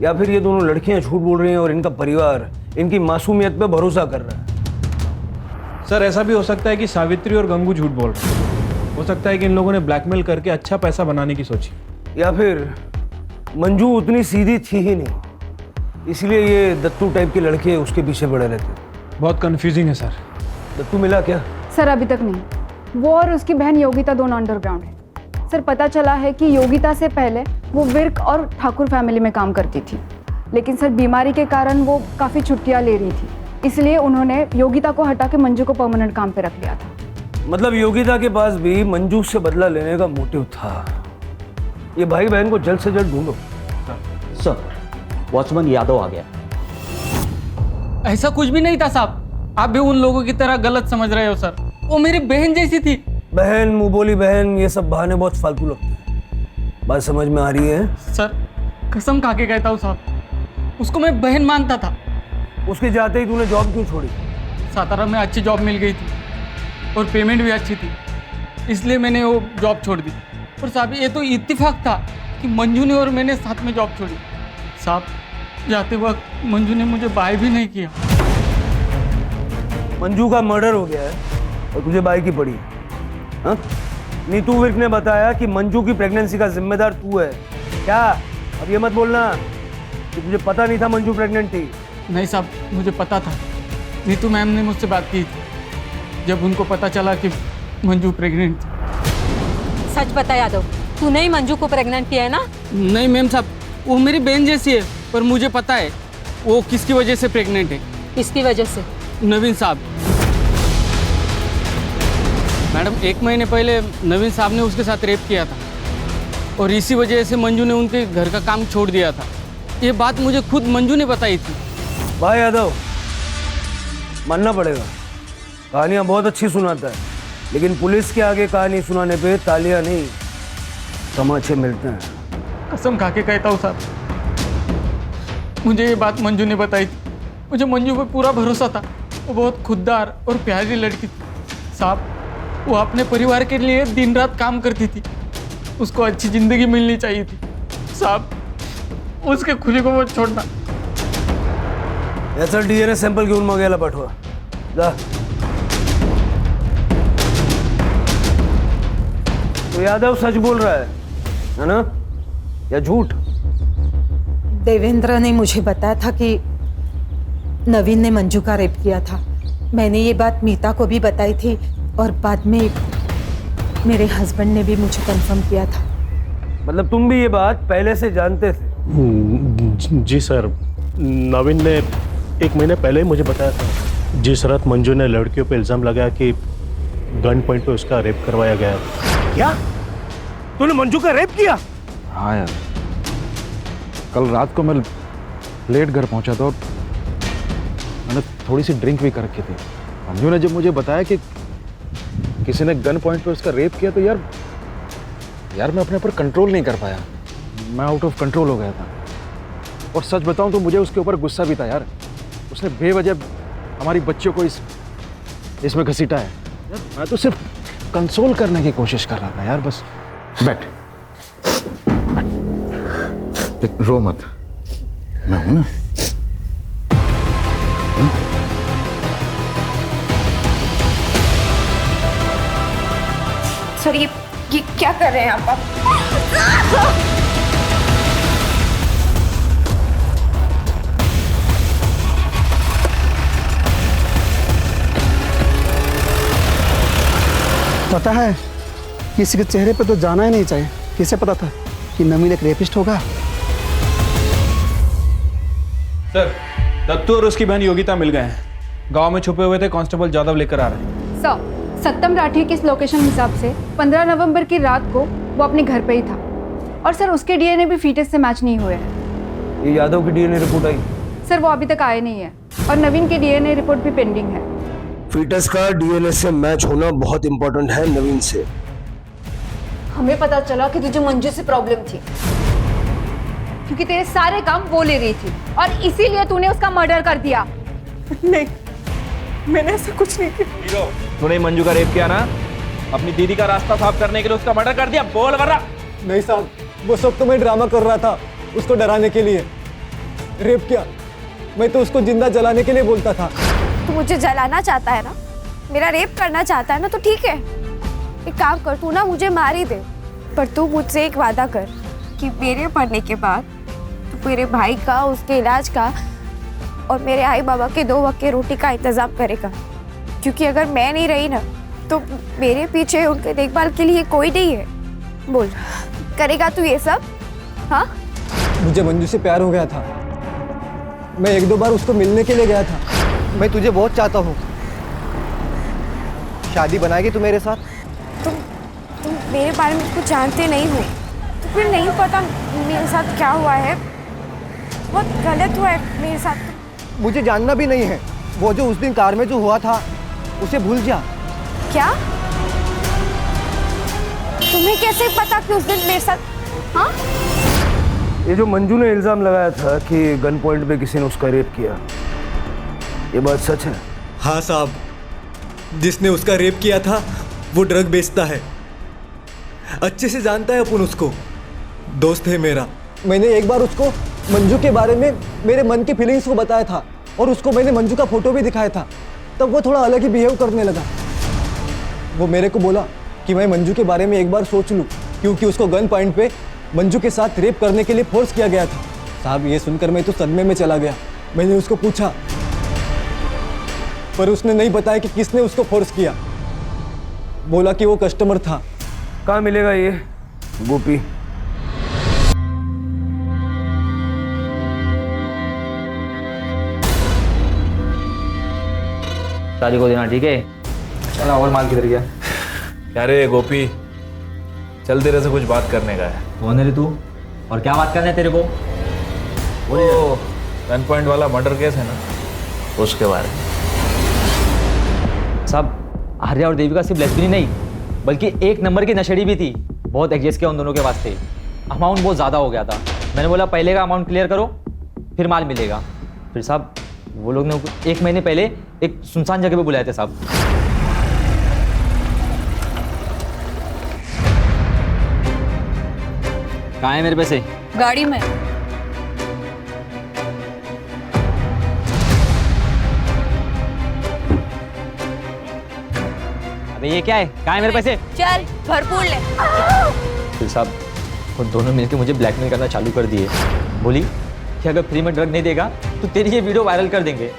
या फिर ये दोनों लड़कियां झूठ बोल रही हैं और इनका परिवार इनकी मासूमियत पे भरोसा कर रहा है। सर ऐसा भी हो सकता है कि सावित्री और गंगू झूठ बोल रहे हैं। हो सकता है कि इन लोगों ने ब्लैकमेल करके अच्छा पैसा बनाने की सोची, या फिर मंजू उतनी सीधी थी ही नहीं, इसलिए ये दत्तू टाइप के लड़के उसके पीछे पड़े रहते। बहुत कंफ्यूजिंग है सर। दत्तू मिला क्या? सर अभी तक नहीं। वो और उसकी बहन योगिता दोनों अंडरग्राउंड है। सर पता चला है कि योगिता से पहले वो विर्क और ठाकुर फैमिली में काम करती थी, लेकिन सर बीमारी के कारण वो काफ़ी छुट्टियां ले रही थी, इसलिए उन्होंने योगिता को हटा के मंजू को परमानेंट काम पे रख लिया था। मतलब योगिता के पास भी मंजू से बदला लेने का मोटिव था। ये भाई बहन को जल्द से जल्द ढूंढो। सर वॉचमैन यादव आ गया। ऐसा कुछ भी नहीं था साहब, आप भी उन लोगों की तरह गलत समझ रहे हो सर। वो मेरी बहन जैसी थी। बहन, मुंह बोली बहन, ये सब बहाने बहुत फालतू लगते हैं। बात समझ में आ रही है? सर कसम खा के कहता हूँ साहब, उसको मैं बहन मानता था। उसके जाते ही तूने जॉब क्यों छोड़ी? सातारा में अच्छी जॉब मिल गई थी और पेमेंट भी अच्छी थी, इसलिए मैंने वो जॉब छोड़ दी। और साहब ये तो इत्तेफाक था कि मंजू ने और मैंने साथ में जॉब छोड़ी। साहब जाते वक्त मंजू ने मुझे बाय भी नहीं किया। मंजू का मर्डर हो गया है और तुझे बाय की पड़ी। हाँ? नीतू विर्क ने बताया कि मंजू की प्रेगनेंसी का जिम्मेदार तू है। क्या? अब ये मत बोलना कि तुझे पता नहीं था मंजू प्रेग्नेंट थी। नहीं साहब, मुझे पता था। नीतू मैम ने मुझसे बात की थी। जब उनको पता चला कि मंजू प्रेग्नेंट थी। सच बता यादव, तूने ही मंजू को प्रेग्नेंट किया है ना? नहीं मैम साहब, वो मेरी बहन जैसी है, पर मुझे पता है वो किसकी वजह से प्रेग्नेंट है। किसकी वजह से? नवीन साहब। मैडम 1 महीने पहले नवीन साहब ने उसके साथ रेप किया था और इसी वजह से मंजू ने उनके घर का काम छोड़ दिया था। ये बात मुझे खुद मंजू ने बताई थी। भाई यादव, मानना पड़ेगा, कहानियाँ बहुत अच्छी सुनाता है, लेकिन पुलिस के आगे कहानी सुनाने पे तालियां नहीं तमाचे मिलते हैं। कसम खा के कहता हूँ साहब, मुझे ये बात मंजू ने बताई थी। मुझे मंजू पे पूरा भरोसा था, वो बहुत खुददार और प्यारी लड़की थी साहब। वो अपने परिवार के लिए दिन रात काम करती थी, उसको अच्छी जिंदगी मिलनी चाहिए थी साहब, उसके खुशी को मत छोड़ना। याचा DNA सॅम्पल घेऊन मग याला पाठवा जा। तो यादव सच बोल रहा है ना, या झूठ? देवेंद्र ने मुझे बताया था कि नवीन ने मंजू का रेप किया था। मैंने ये बात मीता को भी बताई थी और बाद में मेरे हस्बैंड ने भी मुझे कंफर्म किया था। मतलब तुम भी ये बात पहले से जानते थे? जी सर, नवीन ने 1 महीने पहले ही मुझे बताया था। जिस रात मंजू ने लड़कियों पे इल्ज़ाम लगाया कि गन पॉइंट पे उसका रेप करवाया गया। क्या तूने मंजू का रेप किया? हाँ यार, कल रात को मैं लेट घर पहुंचा था और मैंने थोड़ी सी ड्रिंक भी कर रखी थी। मंजू ने जब मुझे बताया कि किसी ने गन पॉइंट पे उसका रेप किया तो यार मैं अपने ऊपर कंट्रोल नहीं कर पाया। मैं आउट ऑफ कंट्रोल हो गया था और सच बताऊं तो मुझे उसके ऊपर गुस्सा भी था यार। उसने बेवजह हमारी बच्चियों को इसमें घसीटा है। मैं तो सिर्फ कंसोल करने की कोशिश कर रहा था यार, बस। बैठ, रो मत, मैं हूं ना। सर ये क्या कर रहे हैं आप? पता है, किसी के चेहरे पे तो जाना ही नहीं चाहिए। किसे पता था कि नवीन एक रेपिस्ट होगा? सर, दत्तू और उसकी बहन योगिता मिल गए हैं। गांव में छुपे हुए थे, कांस्टेबल जादव लेकर आ रहे हैं। सर, सत्यम राठी के इस लोकेशन हिसाब से 15 नवंबर की रात को वो अपने घर पे ही था और सर उसके डीएनए भी फीटस से मैच नहीं हुए हैं। ये यादव की डीएनए रिपोर्ट आई? सर वो अभी तक आए नहीं है और नवीन की डीएनए रिपोर्ट भी पेंडिंग है। फीटस का डीएनए से मैच होना बहुत इंपॉर्टेंट है नवीन से। हमें पता चला कि तुझे मंजू से प्रॉब्लम थी क्योंकि तेरे सारे काम वो ले रही थी और इसीलिए तूने उसका मर्डर कर दिया। नहीं, मैंने ऐसा कुछ नहीं किया। तूने मंजू का रेप किया ना? अपनी दीदी का रास्ता साफ करने के लिए उसका मर्डर कर दिया? बोल वरना। नहीं साहब, वो सब तो मैं ड्रामा कर रहा था उसको डराने के लिए। रेप किया? मैं तो उसको जिंदा जलाने के लिए बोलता था। तू मुझे जलाना चाहता है ना, मेरा रेप करना चाहता है ना, तो ठीक है, एक काम कर, तू ना मुझे मार ही दे, पर तू मुझसे एक वादा कर कि मेरे मरने के बाद तू मेरे भाई का, उसके इलाज का और मेरे आई बाबा के 2 वक्त की रोटी का इंतजाम करेगा। क्योंकि अगर मैं नहीं रही ना तो मेरे पीछे उनके देखभाल के लिए कोई नहीं है। बोल, करेगा तू ये सब? हाँ, मुझे मंजू से प्यार हो गया था। मैं 1-2 बार उसको मिलने के लिए गया था। मैं तुझे बहुत चाहता हूँ। शादी बनाएगी तू मेरे साथ? तुम मेरे बारे में कुछ जानते नहीं हो, तो फिर नहीं पता मेरे साथ क्या हुआ है। बहुत गलत हुआ है मेरे साथ। मुझे जानना भी नहीं है। वो जो उस दिन कार में जो हुआ था उसे भूल जा। क्या? तुम्हें कैसे पता कि उस दिन मेरे साथ? हाँ, ये जो मंजू ने इल्जाम लगाया था कि गन पॉइंट पे किसी ने उसका रेप किया, ये बात सच है? हाँ साहब, जिसने उसका रेप किया था वो ड्रग बेचता है। अच्छे से जानता है अपन उसको, दोस्त है मेरा। मैंने एक बार उसको मंजू के बारे में मेरे मन की फीलिंग्स को बताया था और उसको मैंने मंजू का फोटो भी दिखाया था। तब वो थोड़ा अलग ही बिहेव करने लगा। वो मेरे को बोला कि मैं मंजू के बारे में एक बार सोच लूं, क्योंकि उसको गन पॉइंट पे मंजू के साथ रेप करने के लिए फोर्स किया गया था। साहब, ये सुनकर मैं तो सदमे में चला गया। मैंने उसको पूछा पर उसने नहीं बताया कि किसने उसको फोर्स किया। बोला कि वो कस्टमर था। कहाँ मिलेगा ये गोपी? शादी को देना, ठीक है? चला, और माल किधर गया? क्या रे गोपी, चल तेरे से कुछ बात करने का है। कौन है रे तू, और क्या बात करना है तेरे को? वो गन पॉइंट वाला मर्डर केस है ना, उसके बारे में। साहब, आर्या और देविका सिर्फ लेस्बियन नहीं बल्कि एक नंबर की नशेड़ी भी थी। बहुत एडजस्ट किया उन दोनों के वास्ते। अमाउंट बहुत ज़्यादा हो गया था। मैंने बोला पहले का अमाउंट क्लियर करो, फिर माल मिलेगा। फिर साहब वो लोग ने 1 महीने पहले एक सुनसान जगह पे बुलाए थे साहब। कहाँ है मेरे पैसे? गाड़ी में। अबे ये क्या है? कहाँ है मेरे पैसे? चल भरपूर ले। फिर साहब वो दोनों मिलकर मुझे ब्लैकमेल करना चालू कर दिए। बोली कि अगर फ्री में ड्रग नहीं देगा तो तेरी ये वीडियो वायरल कर देंगे।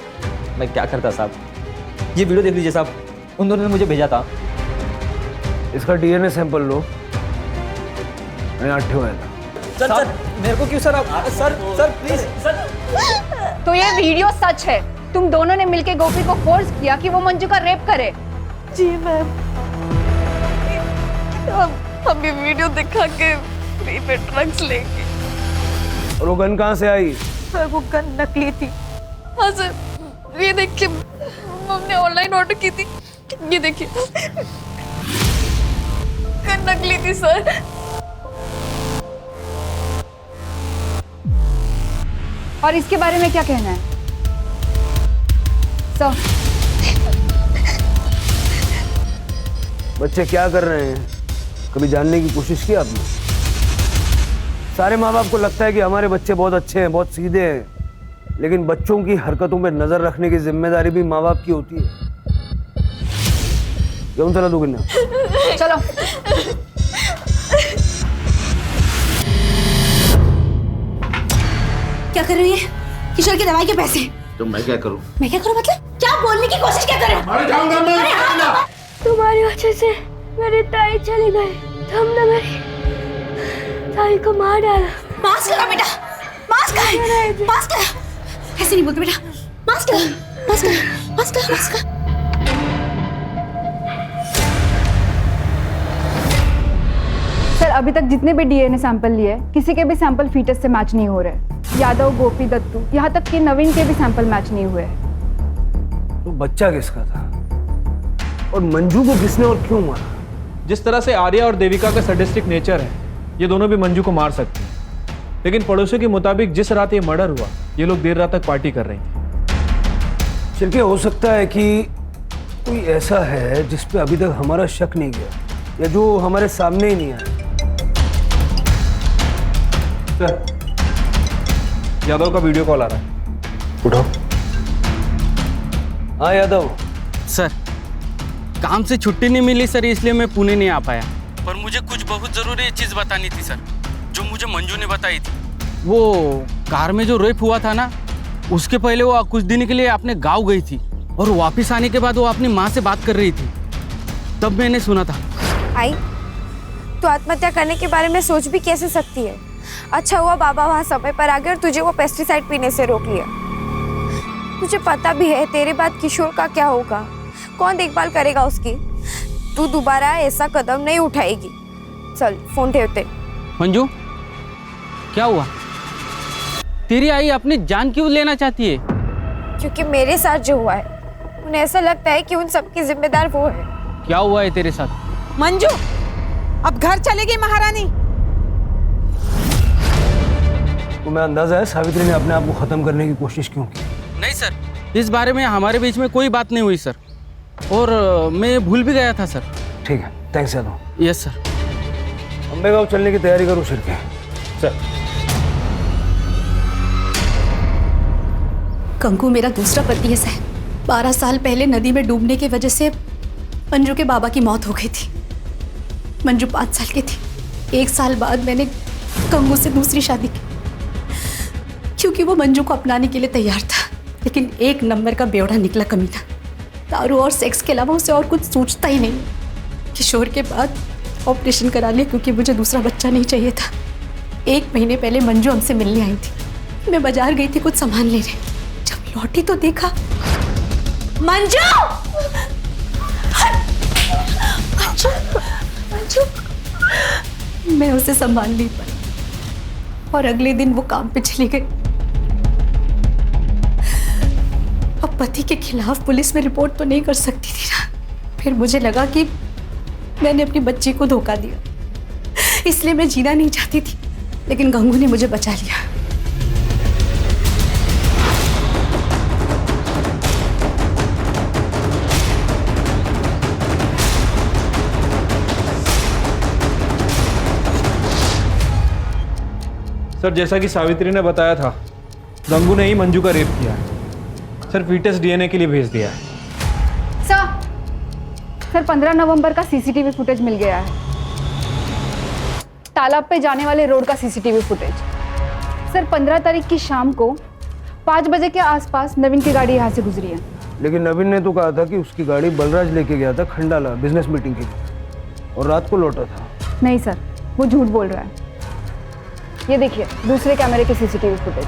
मैं क्या करता साहब? ये वीडियो देख लीजिए साहब, उन दोनों ने मुझे भेजा था। इसका डीएनए सैंपल लो। मैं आठे हुआ था। सर मेरे को क्यों सर? आप सर प्लीज सर। तो ये वीडियो सच है? तुम दोनों ने मिलके गोपी को फोर्स किया कि वो मंजू का रेप करे? जी मैम, हम ये वीडियो दिखा के फ्री में ड्रग्स लेंगे। और वो गन कहाँ से आई? सर वो गन नकली थी। हाँ सर, ये देखिए हमने ऑनलाइन ऑर्डर की थी। ये देखिए गन नकली थी सर। और इसके बारे में क्या कहना है सर? बच्चे क्या कर रहे हैं, कभी जानने की कोशिश की आपने? सारे माँ बाप को लगता है कि हमारे बच्चे बहुत अच्छे हैं, बहुत सीधे हैं, लेकिन बच्चों की हरकतों पे नजर रखने की जिम्मेदारी भी माँ बाप की होती है। क्यों चला दूंगी ना? चलो। क्या कर रही है? किशोर की दवाई के पैसे। तो मैं क्या करूं? मैं क्या करूं मतलब? क्या बोलने की कोशिश क्या कर रहे हो? तुम्हारी वजह से मेरे ताई चले गए, हमने मेरी ताई को मार डाला। मास्क लगा बेटा, मास्क लगा, मास्क लगा। ऐसे नहीं बोलते बेटा, मास्क लगा, मास्क लगा, मास्क लगा, मास्क लगा। सर अभी तक जितने भी डीएनए सैंपल लिए किसी के भी सैंपल फीटस से मैच नहीं हो रहे। यादव, गोपी, दत्तू, यहाँ तक कि नवीन के भी सैंपल मैच नहीं हुए। तो बच्चा किसका था और मंजू को किसने और क्यों मारा? जिस तरह से आर्या और देविका का सैडिस्टिक नेचर है, ये दोनों भी मंजू को मार सकते हैं। लेकिन पड़ोसियों के मुताबिक जिस रात ये मर्डर हुआ, ये लोग देर रात तक पार्टी कर रहे थे। सिर्फ हो सकता है कि कोई ऐसा है जिस पे अभी तक हमारा शक नहीं गया, या जो हमारे सामने ही नहीं आया। सर यादव का वीडियो कॉल आ रहा है, उठाओ। हाँ यादव। सर काम से छुट्टी नहीं मिली सर, इसलिए मैं पुणे नहीं आ पाया। पर मुझे कुछ बहुत ज़रूरी चीज़ बतानी थी सर, जो मुझे मंजू ने बताई थी। वो कार में जो रेप हुआ था ना, उसके पहले वो कुछ दिन के लिए अपने गांव गई थी और वापस आने के बाद वो अपनी माँ से बात कर रही थी, तब मैंने सुना था। आई तो आत्महत्या करने के बारे में सोच भी कैसे सकती है? अच्छा हुआ बाबा वहाँ समय पर आ गए और तुझे वो पेस्टिसाइड पीने से रोक लिया। तुझे पता भी है तेरे बाद किशोर का क्या होगा, कौन देखभाल करेगा उसकी? तू दोबारा ऐसा कदम नहीं उठाएगी। चल फोन ठेवते। मंजू क्या हुआ? तेरी आई अपनी जान क्यों लेना चाहती है? क्योंकि मेरे साथ जो हुआ है, उन्हें ऐसा लगता है कि उन सबकी जिम्मेदार वो है। क्या हुआ है तेरे साथ? मंजू अब घर चलेगी महारानी। तुम्हें अंदाजा है सावित्री ने अपने आप को खत्म करने की कोशिश क्यों की? नहीं सर, इस बारे में हमारे बीच में कोई बात नहीं हुई सर, और मैं भूल भी गया था सर। ठीक है, thanks Yadav. Yes sir. Ambegaon चलने की तैयारी करो सिर के। सर कंकु मेरा दूसरा पति है सर। 12 साल पहले नदी में डूबने की वजह से मंजू के बाबा की मौत हो गई थी। मंजू 5 साल की थी। 1 साल बाद मैंने कंगू से दूसरी शादी की, क्योंकि वो मंजू को अपनाने के लिए तैयार था, लेकिन 1 नंबर का बेवड़ा निकला कमीना। दारू और सेक्स के अलावा उसे और कुछ सोचता ही नहीं। किशोर के बाद ऑपरेशन करा लिया क्योंकि मुझे दूसरा बच्चा नहीं चाहिए था। 1 महीने पहले मंजू हमसे मिलने आई थी। मैं बाजार गई थी कुछ सामान लेने, जब लौटी तो देखा मंजू मंजू मंजू। मैं उसे संभाल नहीं पाई और अगले दिन वो काम पे चली गई। अब पति के खिलाफ पुलिस में रिपोर्ट तो नहीं कर सकती थी ना। फिर मुझे लगा कि मैंने अपनी बच्ची को धोखा दिया, इसलिए मैं जीना नहीं चाहती थी, लेकिन गंगू ने मुझे बचा लिया। सर जैसा कि सावित्री ने बताया था, गंगू ने ही मंजू का रेप किया है। सर फीटस डीएनए के लिए भेज दिया है। सर 15 नवंबर का सीसीटीवी फुटेज मिल गया है, तालाब पे जाने वाले रोड का सीसीटीवी फुटेज। सर 15 तारीख की शाम को 5 बजे के आसपास नवीन की गाड़ी यहाँ से गुजरी है। लेकिन नवीन ने तो कहा था कि उसकी गाड़ी बलराज लेके गया था खंडाला बिजनेस मीटिंग के लिए और रात को लौटा था। नहीं सर, वो झूठ बोल रहा है। ये देखिए दूसरे कैमरे के सीसीटीवी फुटेज।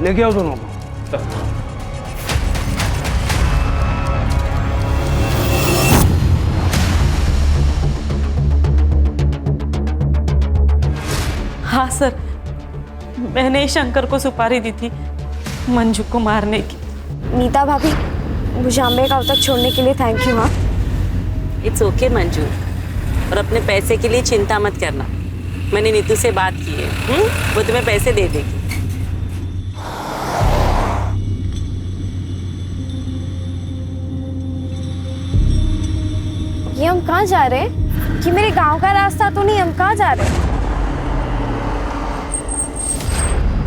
लेके आओ दोनों को। हाँ सर, मैंने शंकर को सुपारी दी थी मंजू को मारने की। नीता भाभी, मुझे अम्बे गांव तक छोड़ने के लिए थैंक यू। हाँ इट्स ओके मंजू, और अपने पैसे के लिए चिंता मत करना। मैंने नीतू से बात की है, वो तुम्हें पैसे दे देगी। ये हम कहाँ जा रहे हैं? कि मेरे गांव का रास्ता तो नहीं, हम कहाँ जा रहे हैं?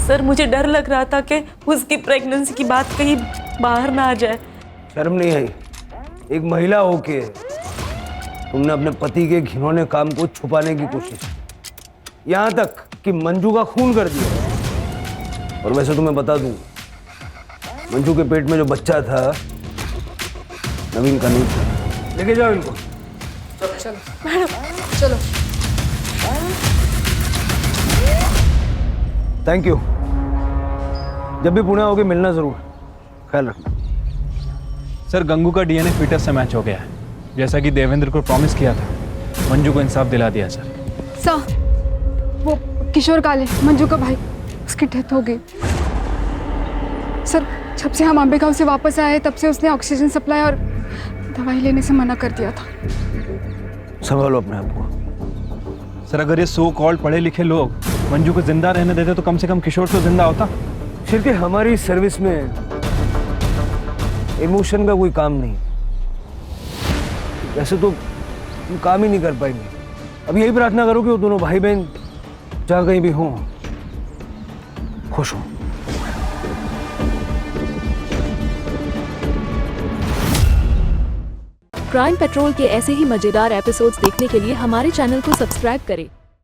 सर मुझे डर लग रहा था कि उसकी प्रेगनेंसी की बात कहीं बाहर ना आ जाए। शर्म नहीं आई? एक महिला होके तुमने अपने पति के घिनौने काम को छुपाने की कोशिश, यहाँ तक कि मंजू का खून कर दिया। और वैसे तुम्हें बता दूं, मंजू के पेट में जो बच्चा था नवीन का नहीं था। लेके जाओ इनको। चलो मैडम चलो। Thank you. जब भी पुणे आओगे मिलना जरूर, ख्याल रखना। सर गंगू का डीएनए फीटस से मैच हो गया है, जैसा कि देवेंद्र को प्रॉमिस किया था। मंजू को इंसाफ दिला दिया सर। सर वो किशोर काले, मंजू का भाई, उसकी डेथ हो गई। सर जब से हम अम्बे गांव से वापस आए तब से उसने ऑक्सीजन सप्लाई और दवाई लेने से मना कर दिया था। संभालो अपने आप को। सर अगर ये सो कॉल्ड पढ़े लिखे लोग मंजू को जिंदा रहने देते तो कम से कम किशोर तो जिंदा होता। फिर के हमारी सर्विस में इमोशन का कोई काम नहीं, वैसे तो तुम काम ही नहीं कर पाएंगे। अब यही प्रार्थना करो कि वो दोनों भाई बहन जहाँ कहीं भी हों खुश हों। क्राइम पेट्रोल के ऐसे ही मजेदार एपिसोड्स देखने के लिए हमारे चैनल को सब्सक्राइब करें